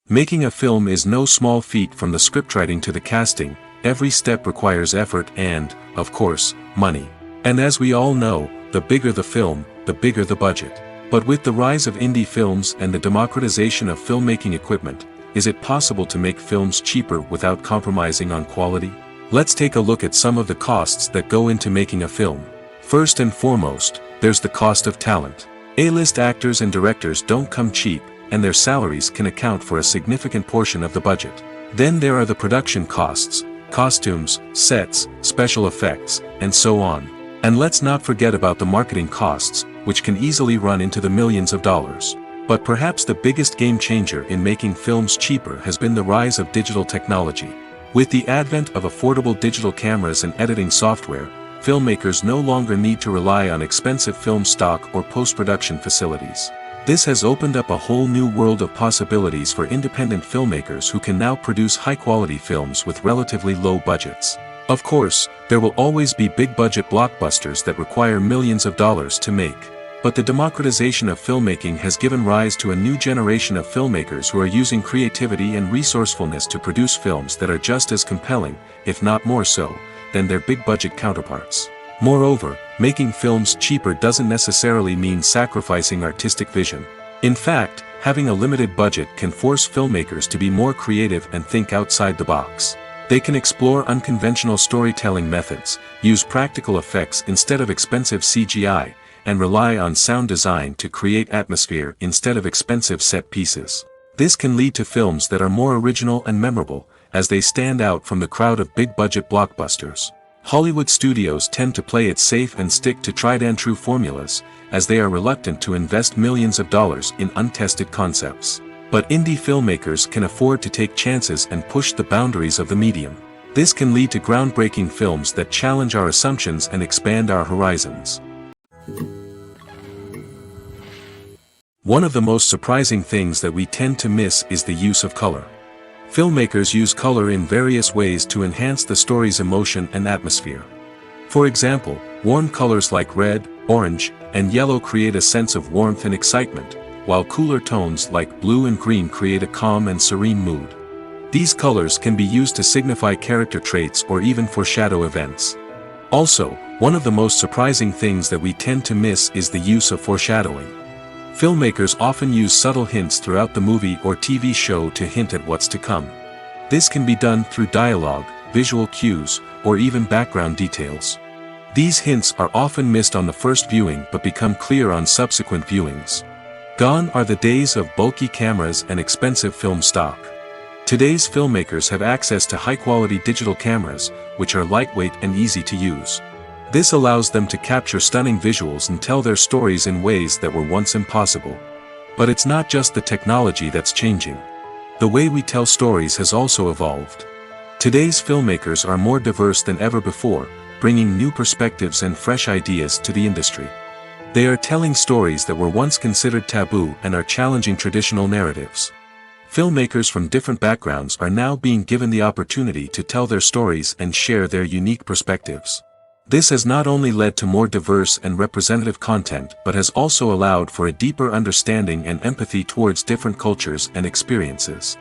Making a film is no small feat. From the scriptwriting to the casting, every step requires effort and, of course, money. And as we all know, the bigger the film, the bigger the budget. But with the rise of indie films and the democratization of filmmaking equipment, is it possible to make films cheaper without compromising on quality? Let's take a look at some of the costs that go into making a film. First and foremost, there's the cost of talent. A-list actors and directors don't come cheap, and their salaries can account for a significant portion of the budget. Then there are the production costs, costumes, sets, special effects, and so on. And let's not forget about the marketing costs, which can easily run into the millions of dollars. But perhaps the biggest game changer in making films cheaper has been the rise of digital technology. With the advent of affordable digital cameras and editing software, filmmakers no longer need to rely on expensive film stock or post-production facilities. This has opened up a whole new world of possibilities for independent filmmakers who can now produce high-quality films with relatively low budgets. Of course, there will always be big-budget blockbusters that require millions of dollars to make. But the democratization of filmmaking has given rise to a new generation of filmmakers who are using creativity and resourcefulness to produce films that are just as compelling, if not more so, than their big-budget counterparts. Moreover, making films cheaper doesn't necessarily mean sacrificing artistic vision. In fact, having a limited budget can force filmmakers to be more creative and think outside the box. They can explore unconventional storytelling methods, use practical effects instead of expensive CGI, and rely on sound design to create atmosphere instead of expensive set pieces. This can lead to films that are more original and memorable, as they stand out from the crowd of big-budget blockbusters. Hollywood studios tend to play it safe and stick to tried-and-true formulas, as they are reluctant to invest millions of dollars in untested concepts. But indie filmmakers can afford to take chances and push the boundaries of the medium. This can lead to groundbreaking films that challenge our assumptions and expand our horizons. One of the most surprising things that we tend to miss is the use of color. Filmmakers use color in various ways to enhance the story's emotion and atmosphere. For example, warm colors like red, orange, and yellow create a sense of warmth and excitement, while cooler tones like blue and green create a calm and serene mood. These colors can be used to signify character traits or even foreshadow events. Also, one of the most surprising things that we tend to miss is the use of foreshadowing. Filmmakers often use subtle hints throughout the movie or TV show to hint at what's to come. This can be done through dialogue, visual cues, or even background details. These hints are often missed on the first viewing but become clear on subsequent viewings. Gone are the days of bulky cameras and expensive film stock. Today's filmmakers have access to high-quality digital cameras, which are lightweight and easy to use. This allows them to capture stunning visuals and tell their stories in ways that were once impossible. But it's not just the technology that's changing. The way we tell stories has also evolved. Today's filmmakers are more diverse than ever before, bringing new perspectives and fresh ideas to the industry. They are telling stories that were once considered taboo and are challenging traditional narratives. Filmmakers from different backgrounds are now being given the opportunity to tell their stories and share their unique perspectives. This has not only led to more diverse and representative content but has also allowed for a deeper understanding and empathy towards different cultures and experiences.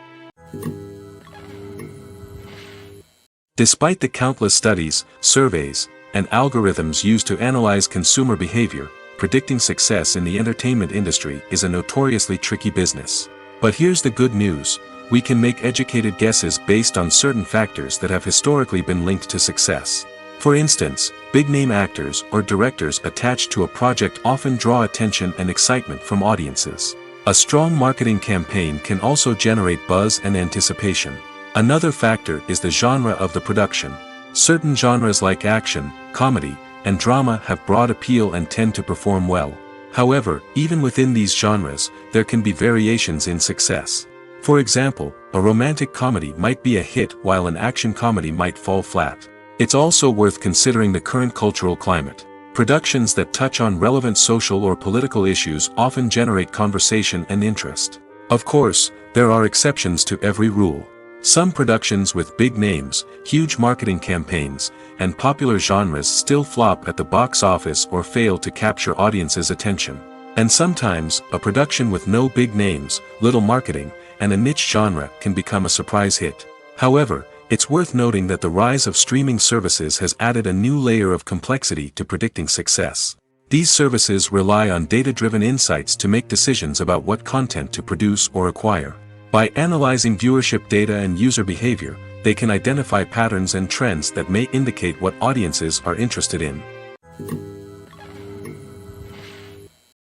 Despite the countless studies, surveys, and algorithms used to analyze consumer behavior, predicting success in the entertainment industry is a notoriously tricky business. But here's the good news: we can make educated guesses based on certain factors that have historically been linked to success. For instance, big-name actors or directors attached to a project often draw attention and excitement from audiences. A strong marketing campaign can also generate buzz and anticipation. Another factor is the genre of the production. Certain genres like action, comedy, and drama have broad appeal and tend to perform well. However, even within these genres, there can be variations in success. For example, a romantic comedy might be a hit while an action comedy might fall flat. It's also worth considering the current cultural climate. Productions that touch on relevant social or political issues often generate conversation and interest. Of course, there are exceptions to every rule. Some productions with big names, huge marketing campaigns, and popular genres still flop at the box office or fail to capture audiences' attention. And sometimes, a production with no big names, little marketing, and a niche genre can become a surprise hit. However, it's worth noting that the rise of streaming services has added a new layer of complexity to predicting success. These services rely on data-driven insights to make decisions about what content to produce or acquire. By analyzing viewership data and user behavior, they can identify patterns and trends that may indicate what audiences are interested in.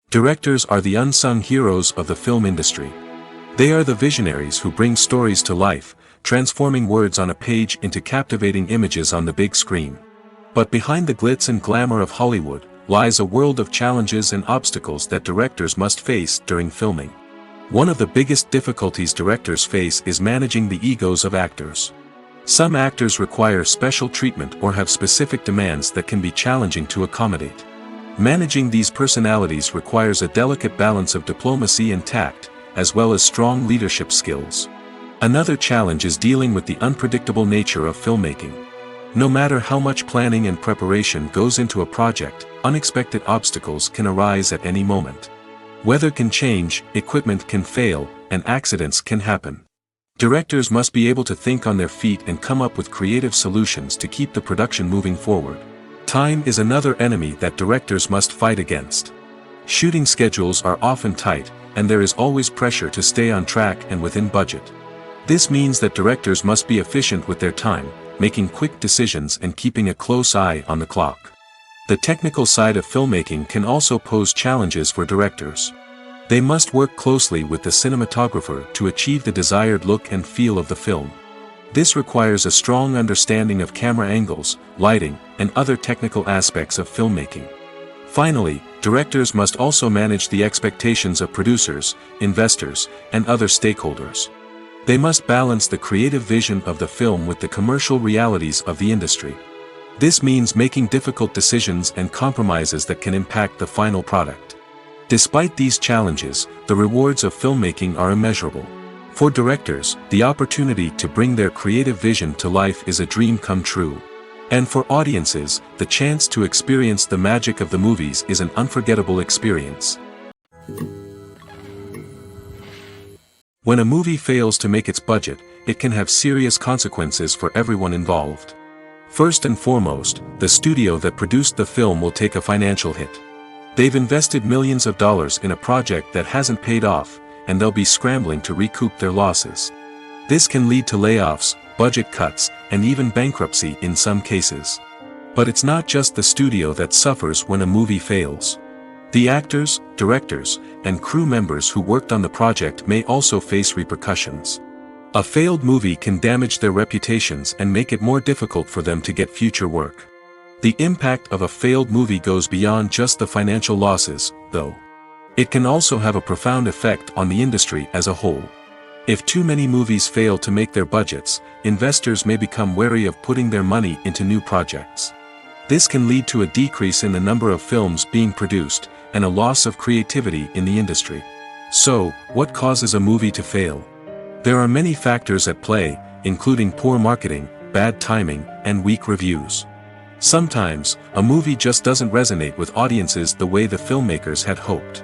Directors are the unsung heroes of the film industry. They are the visionaries who bring stories to life, transforming words on a page into captivating images on the big screen. But behind the glitz and glamour of Hollywood lies a world of challenges and obstacles that directors must face during filming. One of the biggest difficulties directors face is managing the egos of actors. Some actors require special treatment or have specific demands that can be challenging to accommodate. Managing these personalities requires a delicate balance of diplomacy and tact, as well as strong leadership skills. Another challenge is dealing with the unpredictable nature of filmmaking. No matter how much planning and preparation goes into a project, unexpected obstacles can arise at any moment. Weather can change, equipment can fail, and accidents can happen. Directors must be able to think on their feet and come up with creative solutions to keep the production moving forward. Time is another enemy that directors must fight against. Shooting schedules are often tight, and there is always pressure to stay on track and within budget. This means that directors must be efficient with their time, making quick decisions and keeping a close eye on the clock. The technical side of filmmaking can also pose challenges for directors. They must work closely with the cinematographer to achieve the desired look and feel of the film. This requires a strong understanding of camera angles, lighting, and other technical aspects of filmmaking. Finally, directors must also manage the expectations of producers, investors, and other stakeholders. They must balance the creative vision of the film with the commercial realities of the industry. This means making difficult decisions and compromises that can impact the final product. Despite these challenges, the rewards of filmmaking are immeasurable. For directors, the opportunity to bring their creative vision to life is a dream come true. And for audiences, the chance to experience the magic of the movies is an unforgettable experience. When a movie fails to make its budget, it can have serious consequences for everyone involved. First and foremost, the studio that produced the film will take a financial hit. They've invested millions of dollars in a project that hasn't paid off, and they'll be scrambling to recoup their losses. This can lead to layoffs, budget cuts, and even bankruptcy in some cases. But it's not just the studio that suffers when a movie fails. The actors, directors, and crew members who worked on the project may also face repercussions. A failed movie can damage their reputations and make it more difficult for them to get future work. The impact of a failed movie goes beyond just the financial losses, though. It can also have a profound effect on the industry as a whole. If too many movies fail to make their budgets, investors may become wary of putting their money into new projects. This can lead to a decrease in the number of films being produced, and a loss of creativity in the industry. So, what causes a movie to fail? There are many factors at play, including poor marketing, bad timing, and weak reviews. Sometimes, a movie just doesn't resonate with audiences the way the filmmakers had hoped.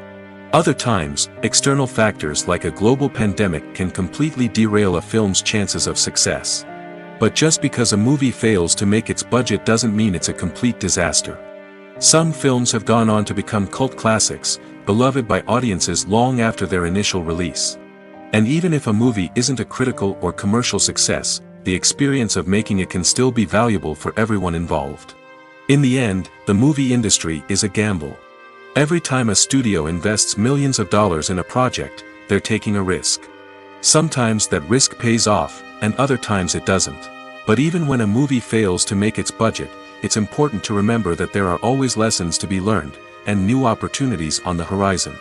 Other times, external factors like a global pandemic can completely derail a film's chances of success. But just because a movie fails to make its budget doesn't mean it's a complete disaster. Some films have gone on to become cult classics, beloved by audiences long after their initial release. And even if a movie isn't a critical or commercial success, the experience of making it can still be valuable for everyone involved. In the end, the movie industry is a gamble. Every time a studio invests millions of dollars in a project, they're taking a risk. Sometimes that risk pays off, and other times it doesn't. But even when a movie fails to make its budget, it's important to remember that there are always lessons to be learned, and new opportunities on the horizon.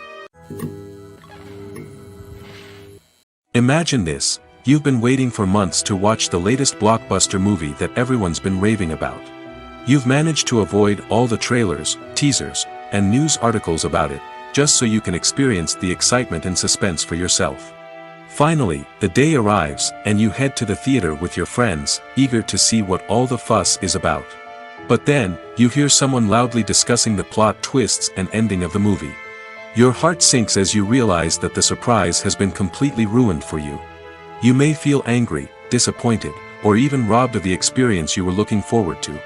Imagine this: you've been waiting for months to watch the latest blockbuster movie that everyone's been raving about. You've managed to avoid all the trailers, teasers, and news articles about it, just so you can experience the excitement and suspense for yourself. Finally, the day arrives, and you head to the theater with your friends, eager to see what all the fuss is about. But then, you hear someone loudly discussing the plot twists and ending of the movie. Your heart sinks as you realize that the surprise has been completely ruined for you. You may feel angry, disappointed, or even robbed of the experience you were looking forward to.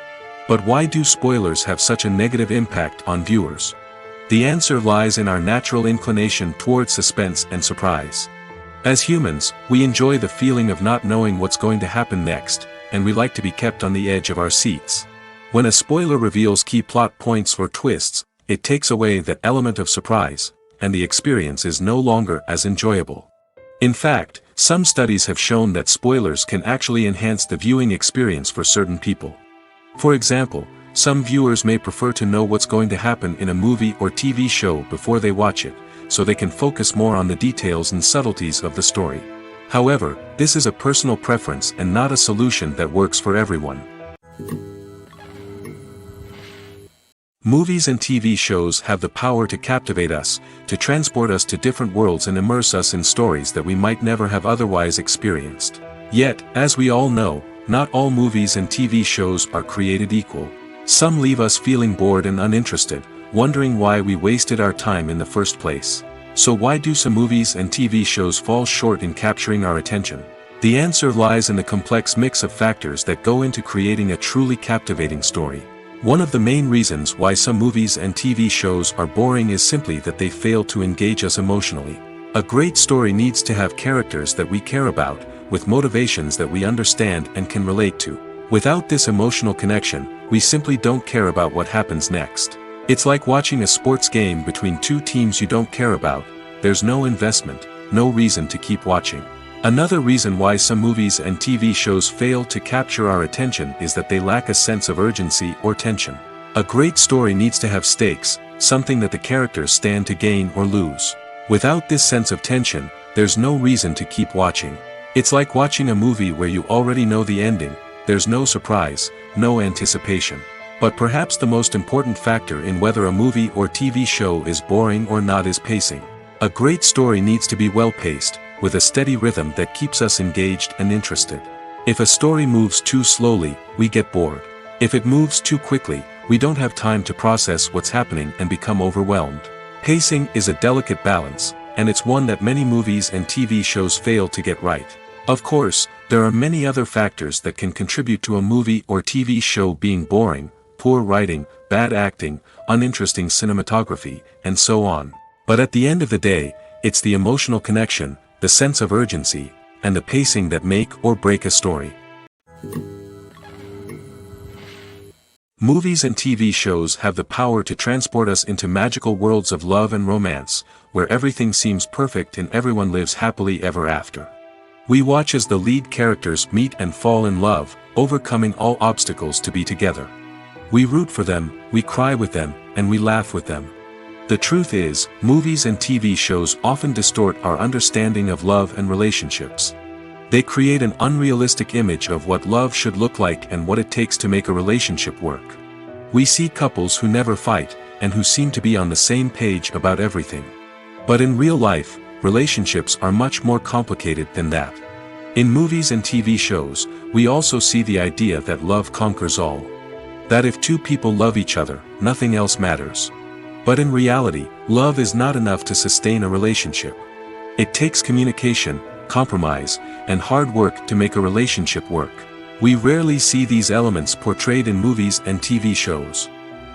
But why do spoilers have such a negative impact on viewers? The answer lies in our natural inclination toward suspense and surprise. As humans, we enjoy the feeling of not knowing what's going to happen next, and we like to be kept on the edge of our seats. When a spoiler reveals key plot points or twists, it takes away that element of surprise, and the experience is no longer as enjoyable. In fact, some studies have shown that spoilers can actually enhance the viewing experience for certain people. For example, some viewers may prefer to know what's going to happen in a movie or TV show before they watch it, so they can focus more on the details and subtleties of the story. However, this is a personal preference and not a solution that works for everyone. Movies and TV shows have the power to captivate us, to transport us to different worlds and immerse us in stories that we might never have otherwise experienced. Yet, as we all know, not all movies and TV shows are created equal. Some leave us feeling bored and uninterested, wondering why we wasted our time in the first place. So why do some movies and TV shows fall short in capturing our attention? The answer lies in the complex mix of factors that go into creating a truly captivating story. One of the main reasons why some movies and TV shows are boring is simply that they fail to engage us emotionally. A great story needs to have characters that we care about, with motivations that we understand and can relate to. Without this emotional connection, we simply don't care about what happens next. It's like watching a sports game between two teams you don't care about. There's no investment, no reason to keep watching. Another reason why some movies and TV shows fail to capture our attention is that they lack a sense of urgency or tension. A great story needs to have stakes, something that the characters stand to gain or lose. Without this sense of tension, there's no reason to keep watching. It's like watching a movie where you already know the ending, there's no surprise, no anticipation. But perhaps the most important factor in whether a movie or TV show is boring or not is pacing. A great story needs to be well-paced, with a steady rhythm that keeps us engaged and interested. If a story moves too slowly, we get bored. If it moves too quickly, we don't have time to process what's happening and become overwhelmed. Pacing is a delicate balance, and it's one that many movies and TV shows fail to get right. Of course, there are many other factors that can contribute to a movie or TV show being boring: poor writing, bad acting, uninteresting cinematography, and so on. But at the end of the day, it's the emotional connection, the sense of urgency, and the pacing that make or break a story. Movies and TV shows have the power to transport us into magical worlds of love and romance, where everything seems perfect and everyone lives happily ever after. We watch as the lead characters meet and fall in love, overcoming all obstacles to be together. We root for them, we cry with them, and we laugh with them. The truth is, movies and TV shows often distort our understanding of love and relationships. They create an unrealistic image of what love should look like and what it takes to make a relationship work. We see couples who never fight, and who seem to be on the same page about everything. But in real life, relationships are much more complicated than that. In movies and TV shows, we also see the idea that love conquers all. That if two people love each other, nothing else matters. But in reality, love is not enough to sustain a relationship. It takes communication, compromise, and hard work to make a relationship work. We rarely see these elements portrayed in movies and TV shows.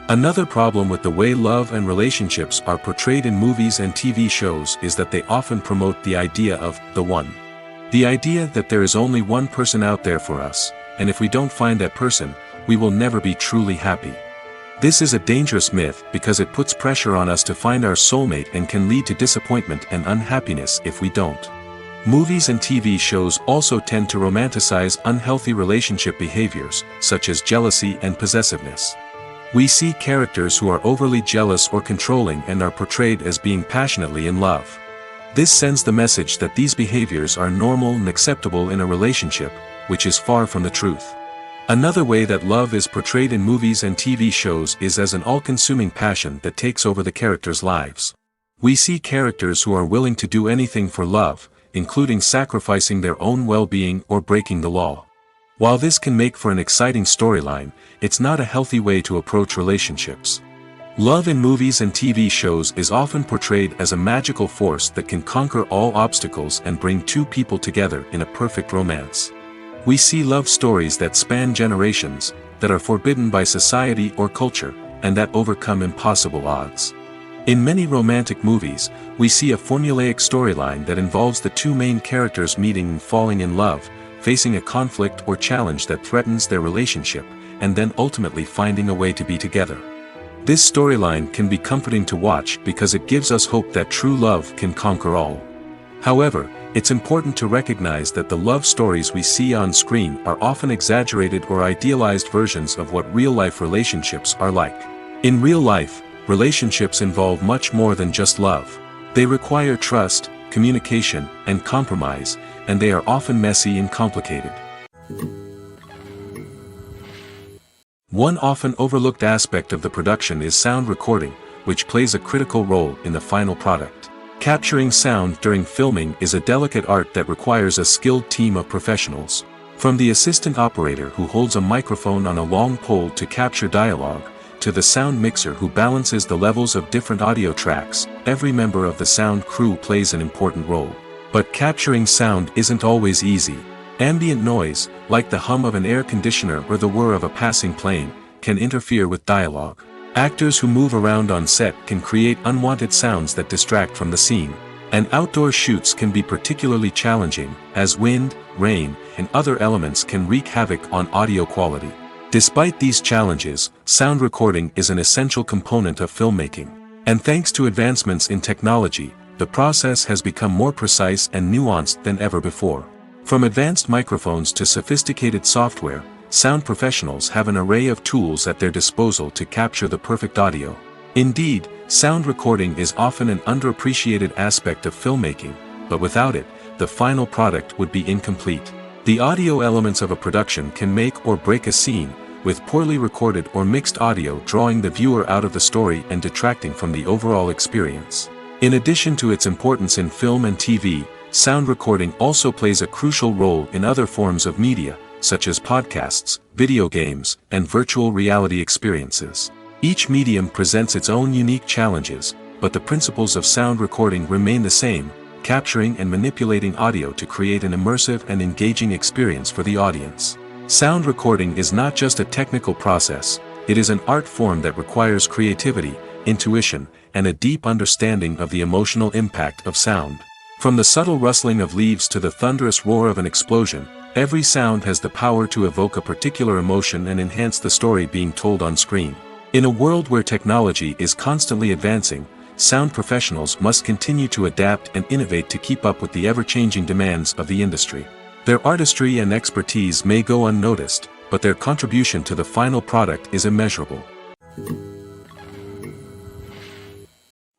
Another problem with the way love and relationships are portrayed in movies and TV shows is that they often promote the idea of the one. The idea that there is only one person out there for us, and if we don't find that person, we will never be truly happy. This is a dangerous myth because it puts pressure on us to find our soulmate and can lead to disappointment and unhappiness if we don't. Movies and TV shows also tend to romanticize unhealthy relationship behaviors, such as jealousy and possessiveness. We see characters who are overly jealous or controlling and are portrayed as being passionately in love. This sends the message that these behaviors are normal and acceptable in a relationship, which is far from the truth. Another way that love is portrayed in movies and TV shows is as an all-consuming passion that takes over the characters' lives. We see characters who are willing to do anything for love, including sacrificing their own well-being or breaking the law. While this can make for an exciting storyline, it's not a healthy way to approach relationships. Love in movies and TV shows is often portrayed as a magical force that can conquer all obstacles and bring two people together in a perfect romance. We see love stories that span generations, that are forbidden by society or culture, and that overcome impossible odds. In many romantic movies, we see a formulaic storyline that involves the two main characters meeting and falling in love, facing a conflict or challenge that threatens their relationship, and then ultimately finding a way to be together. This storyline can be comforting to watch because it gives us hope that true love can conquer all. However, it's important to recognize that the love stories we see on screen are often exaggerated or idealized versions of what real-life relationships are like. In real life, relationships involve much more than just love. They require trust, communication, and compromise, and they are often messy and complicated. One often overlooked aspect of the production is sound recording, which plays a critical role in the final product. Capturing sound during filming is a delicate art that requires a skilled team of professionals. From the assistant operator who holds a microphone on a long pole to capture dialogue, to the sound mixer who balances the levels of different audio tracks, every member of the sound crew plays an important role. But capturing sound isn't always easy. Ambient noise, like the hum of an air conditioner or the whir of a passing plane, can interfere with dialogue. Actors who move around on set can create unwanted sounds that distract from the scene. And outdoor shoots can be particularly challenging, as wind, rain, and other elements can wreak havoc on audio quality. Despite these challenges, sound recording is an essential component of filmmaking. And thanks to advancements in technology, the process has become more precise and nuanced than ever before. From advanced microphones to sophisticated software, sound professionals have an array of tools at their disposal to capture the perfect audio. Indeed, sound recording is often an underappreciated aspect of filmmaking, but without it, the final product would be incomplete. The audio elements of a production can make or break a scene, with poorly recorded or mixed audio drawing the viewer out of the story and detracting from the overall experience. In addition to its importance in film and TV, sound recording also plays a crucial role in other forms of media, such as podcasts, video games, and virtual reality experiences. Each medium presents its own unique challenges, but the principles of sound recording remain the same, capturing and manipulating audio to create an immersive and engaging experience for the audience. Sound recording is not just a technical process, it is an art form that requires creativity, intuition, and a deep understanding of the emotional impact of sound. From the subtle rustling of leaves to the thunderous roar of an explosion, every sound has the power to evoke a particular emotion and enhance the story being told on screen. In a world where technology is constantly advancing, sound professionals must continue to adapt and innovate to keep up with the ever-changing demands of the industry. Their artistry and expertise may go unnoticed, but their contribution to the final product is immeasurable.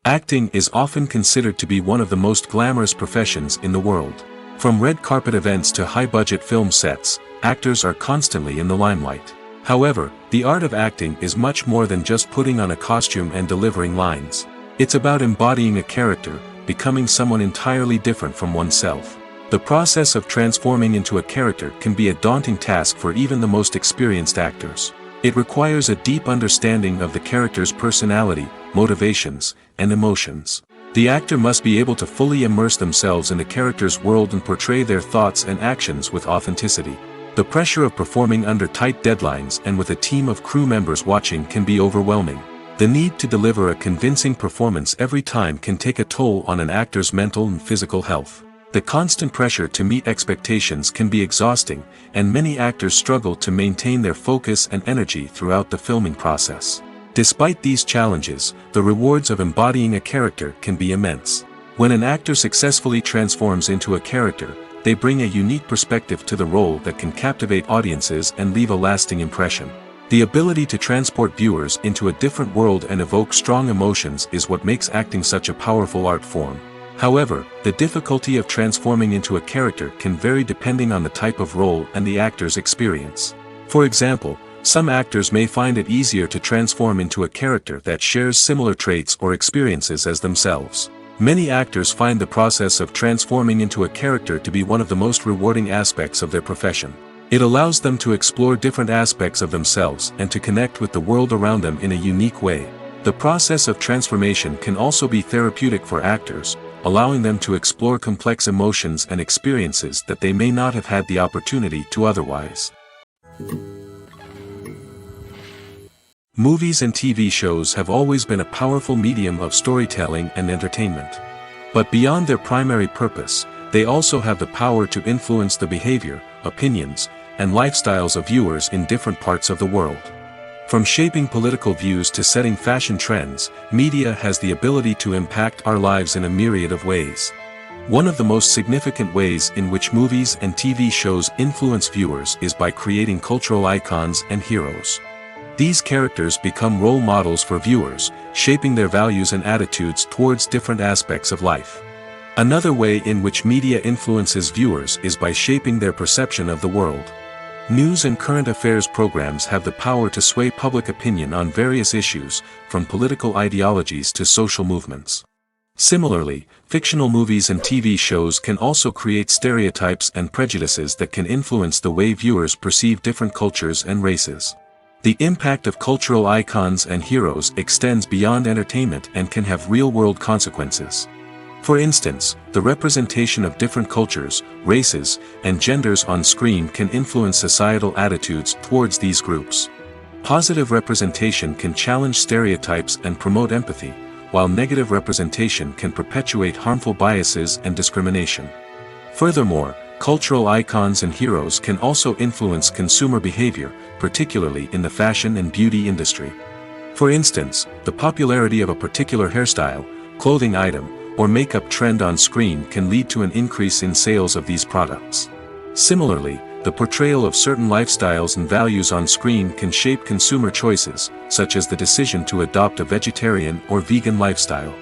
Acting is often considered to be one of the most glamorous professions in the world. From red carpet events to high-budget film sets, actors are constantly in the limelight. However, the art of acting is much more than just putting on a costume and delivering lines. It's about embodying a character, becoming someone entirely different from oneself. The process of transforming into a character can be a daunting task for even the most experienced actors. It requires a deep understanding of the character's personality, motivations, and emotions. The actor must be able to fully immerse themselves in the character's world and portray their thoughts and actions with authenticity. The pressure of performing under tight deadlines and with a team of crew members watching can be overwhelming. The need to deliver a convincing performance every time can take a toll on an actor's mental and physical health. The constant pressure to meet expectations can be exhausting, and many actors struggle to maintain their focus and energy throughout the filming process. Despite these challenges, the rewards of embodying a character can be immense. When an actor successfully transforms into a character, they bring a unique perspective to the role that can captivate audiences and leave a lasting impression. The ability to transport viewers into a different world and evoke strong emotions is what makes acting such a powerful art form. However, the difficulty of transforming into a character can vary depending on the type of role and the actor's experience. For example, some actors may find it easier to transform into a character that shares similar traits or experiences as themselves. Many actors find the process of transforming into a character to be one of the most rewarding aspects of their profession. It allows them to explore different aspects of themselves and to connect with the world around them in a unique way. The process of transformation can also be therapeutic for actors, allowing them to explore complex emotions and experiences that they may not have had the opportunity to otherwise. Movies and TV shows have always been a powerful medium of storytelling and entertainment. But beyond their primary purpose, they also have the power to influence the behavior, opinions, and lifestyles of viewers in different parts of the world. From shaping political views to setting fashion trends, media has the ability to impact our lives in a myriad of ways. One of the most significant ways in which movies and TV shows influence viewers is by creating cultural icons and heroes. These characters become role models for viewers, shaping their values and attitudes towards different aspects of life. Another way in which media influences viewers is by shaping their perception of the world. News and current affairs programs have the power to sway public opinion on various issues, from political ideologies to social movements. Similarly, fictional movies and TV shows can also create stereotypes and prejudices that can influence the way viewers perceive different cultures and races. The impact of cultural icons and heroes extends beyond entertainment and can have real-world consequences. For instance, the representation of different cultures, races, and genders on screen can influence societal attitudes towards these groups. Positive representation can challenge stereotypes and promote empathy, while negative representation can perpetuate harmful biases and discrimination. Furthermore, cultural icons and heroes can also influence consumer behavior, particularly in the fashion and beauty industry. For instance, the popularity of a particular hairstyle, clothing item, or makeup trend on screen can lead to an increase in sales of these products. Similarly, the portrayal of certain lifestyles and values on screen can shape consumer choices, such as the decision to adopt a vegetarian or vegan lifestyle.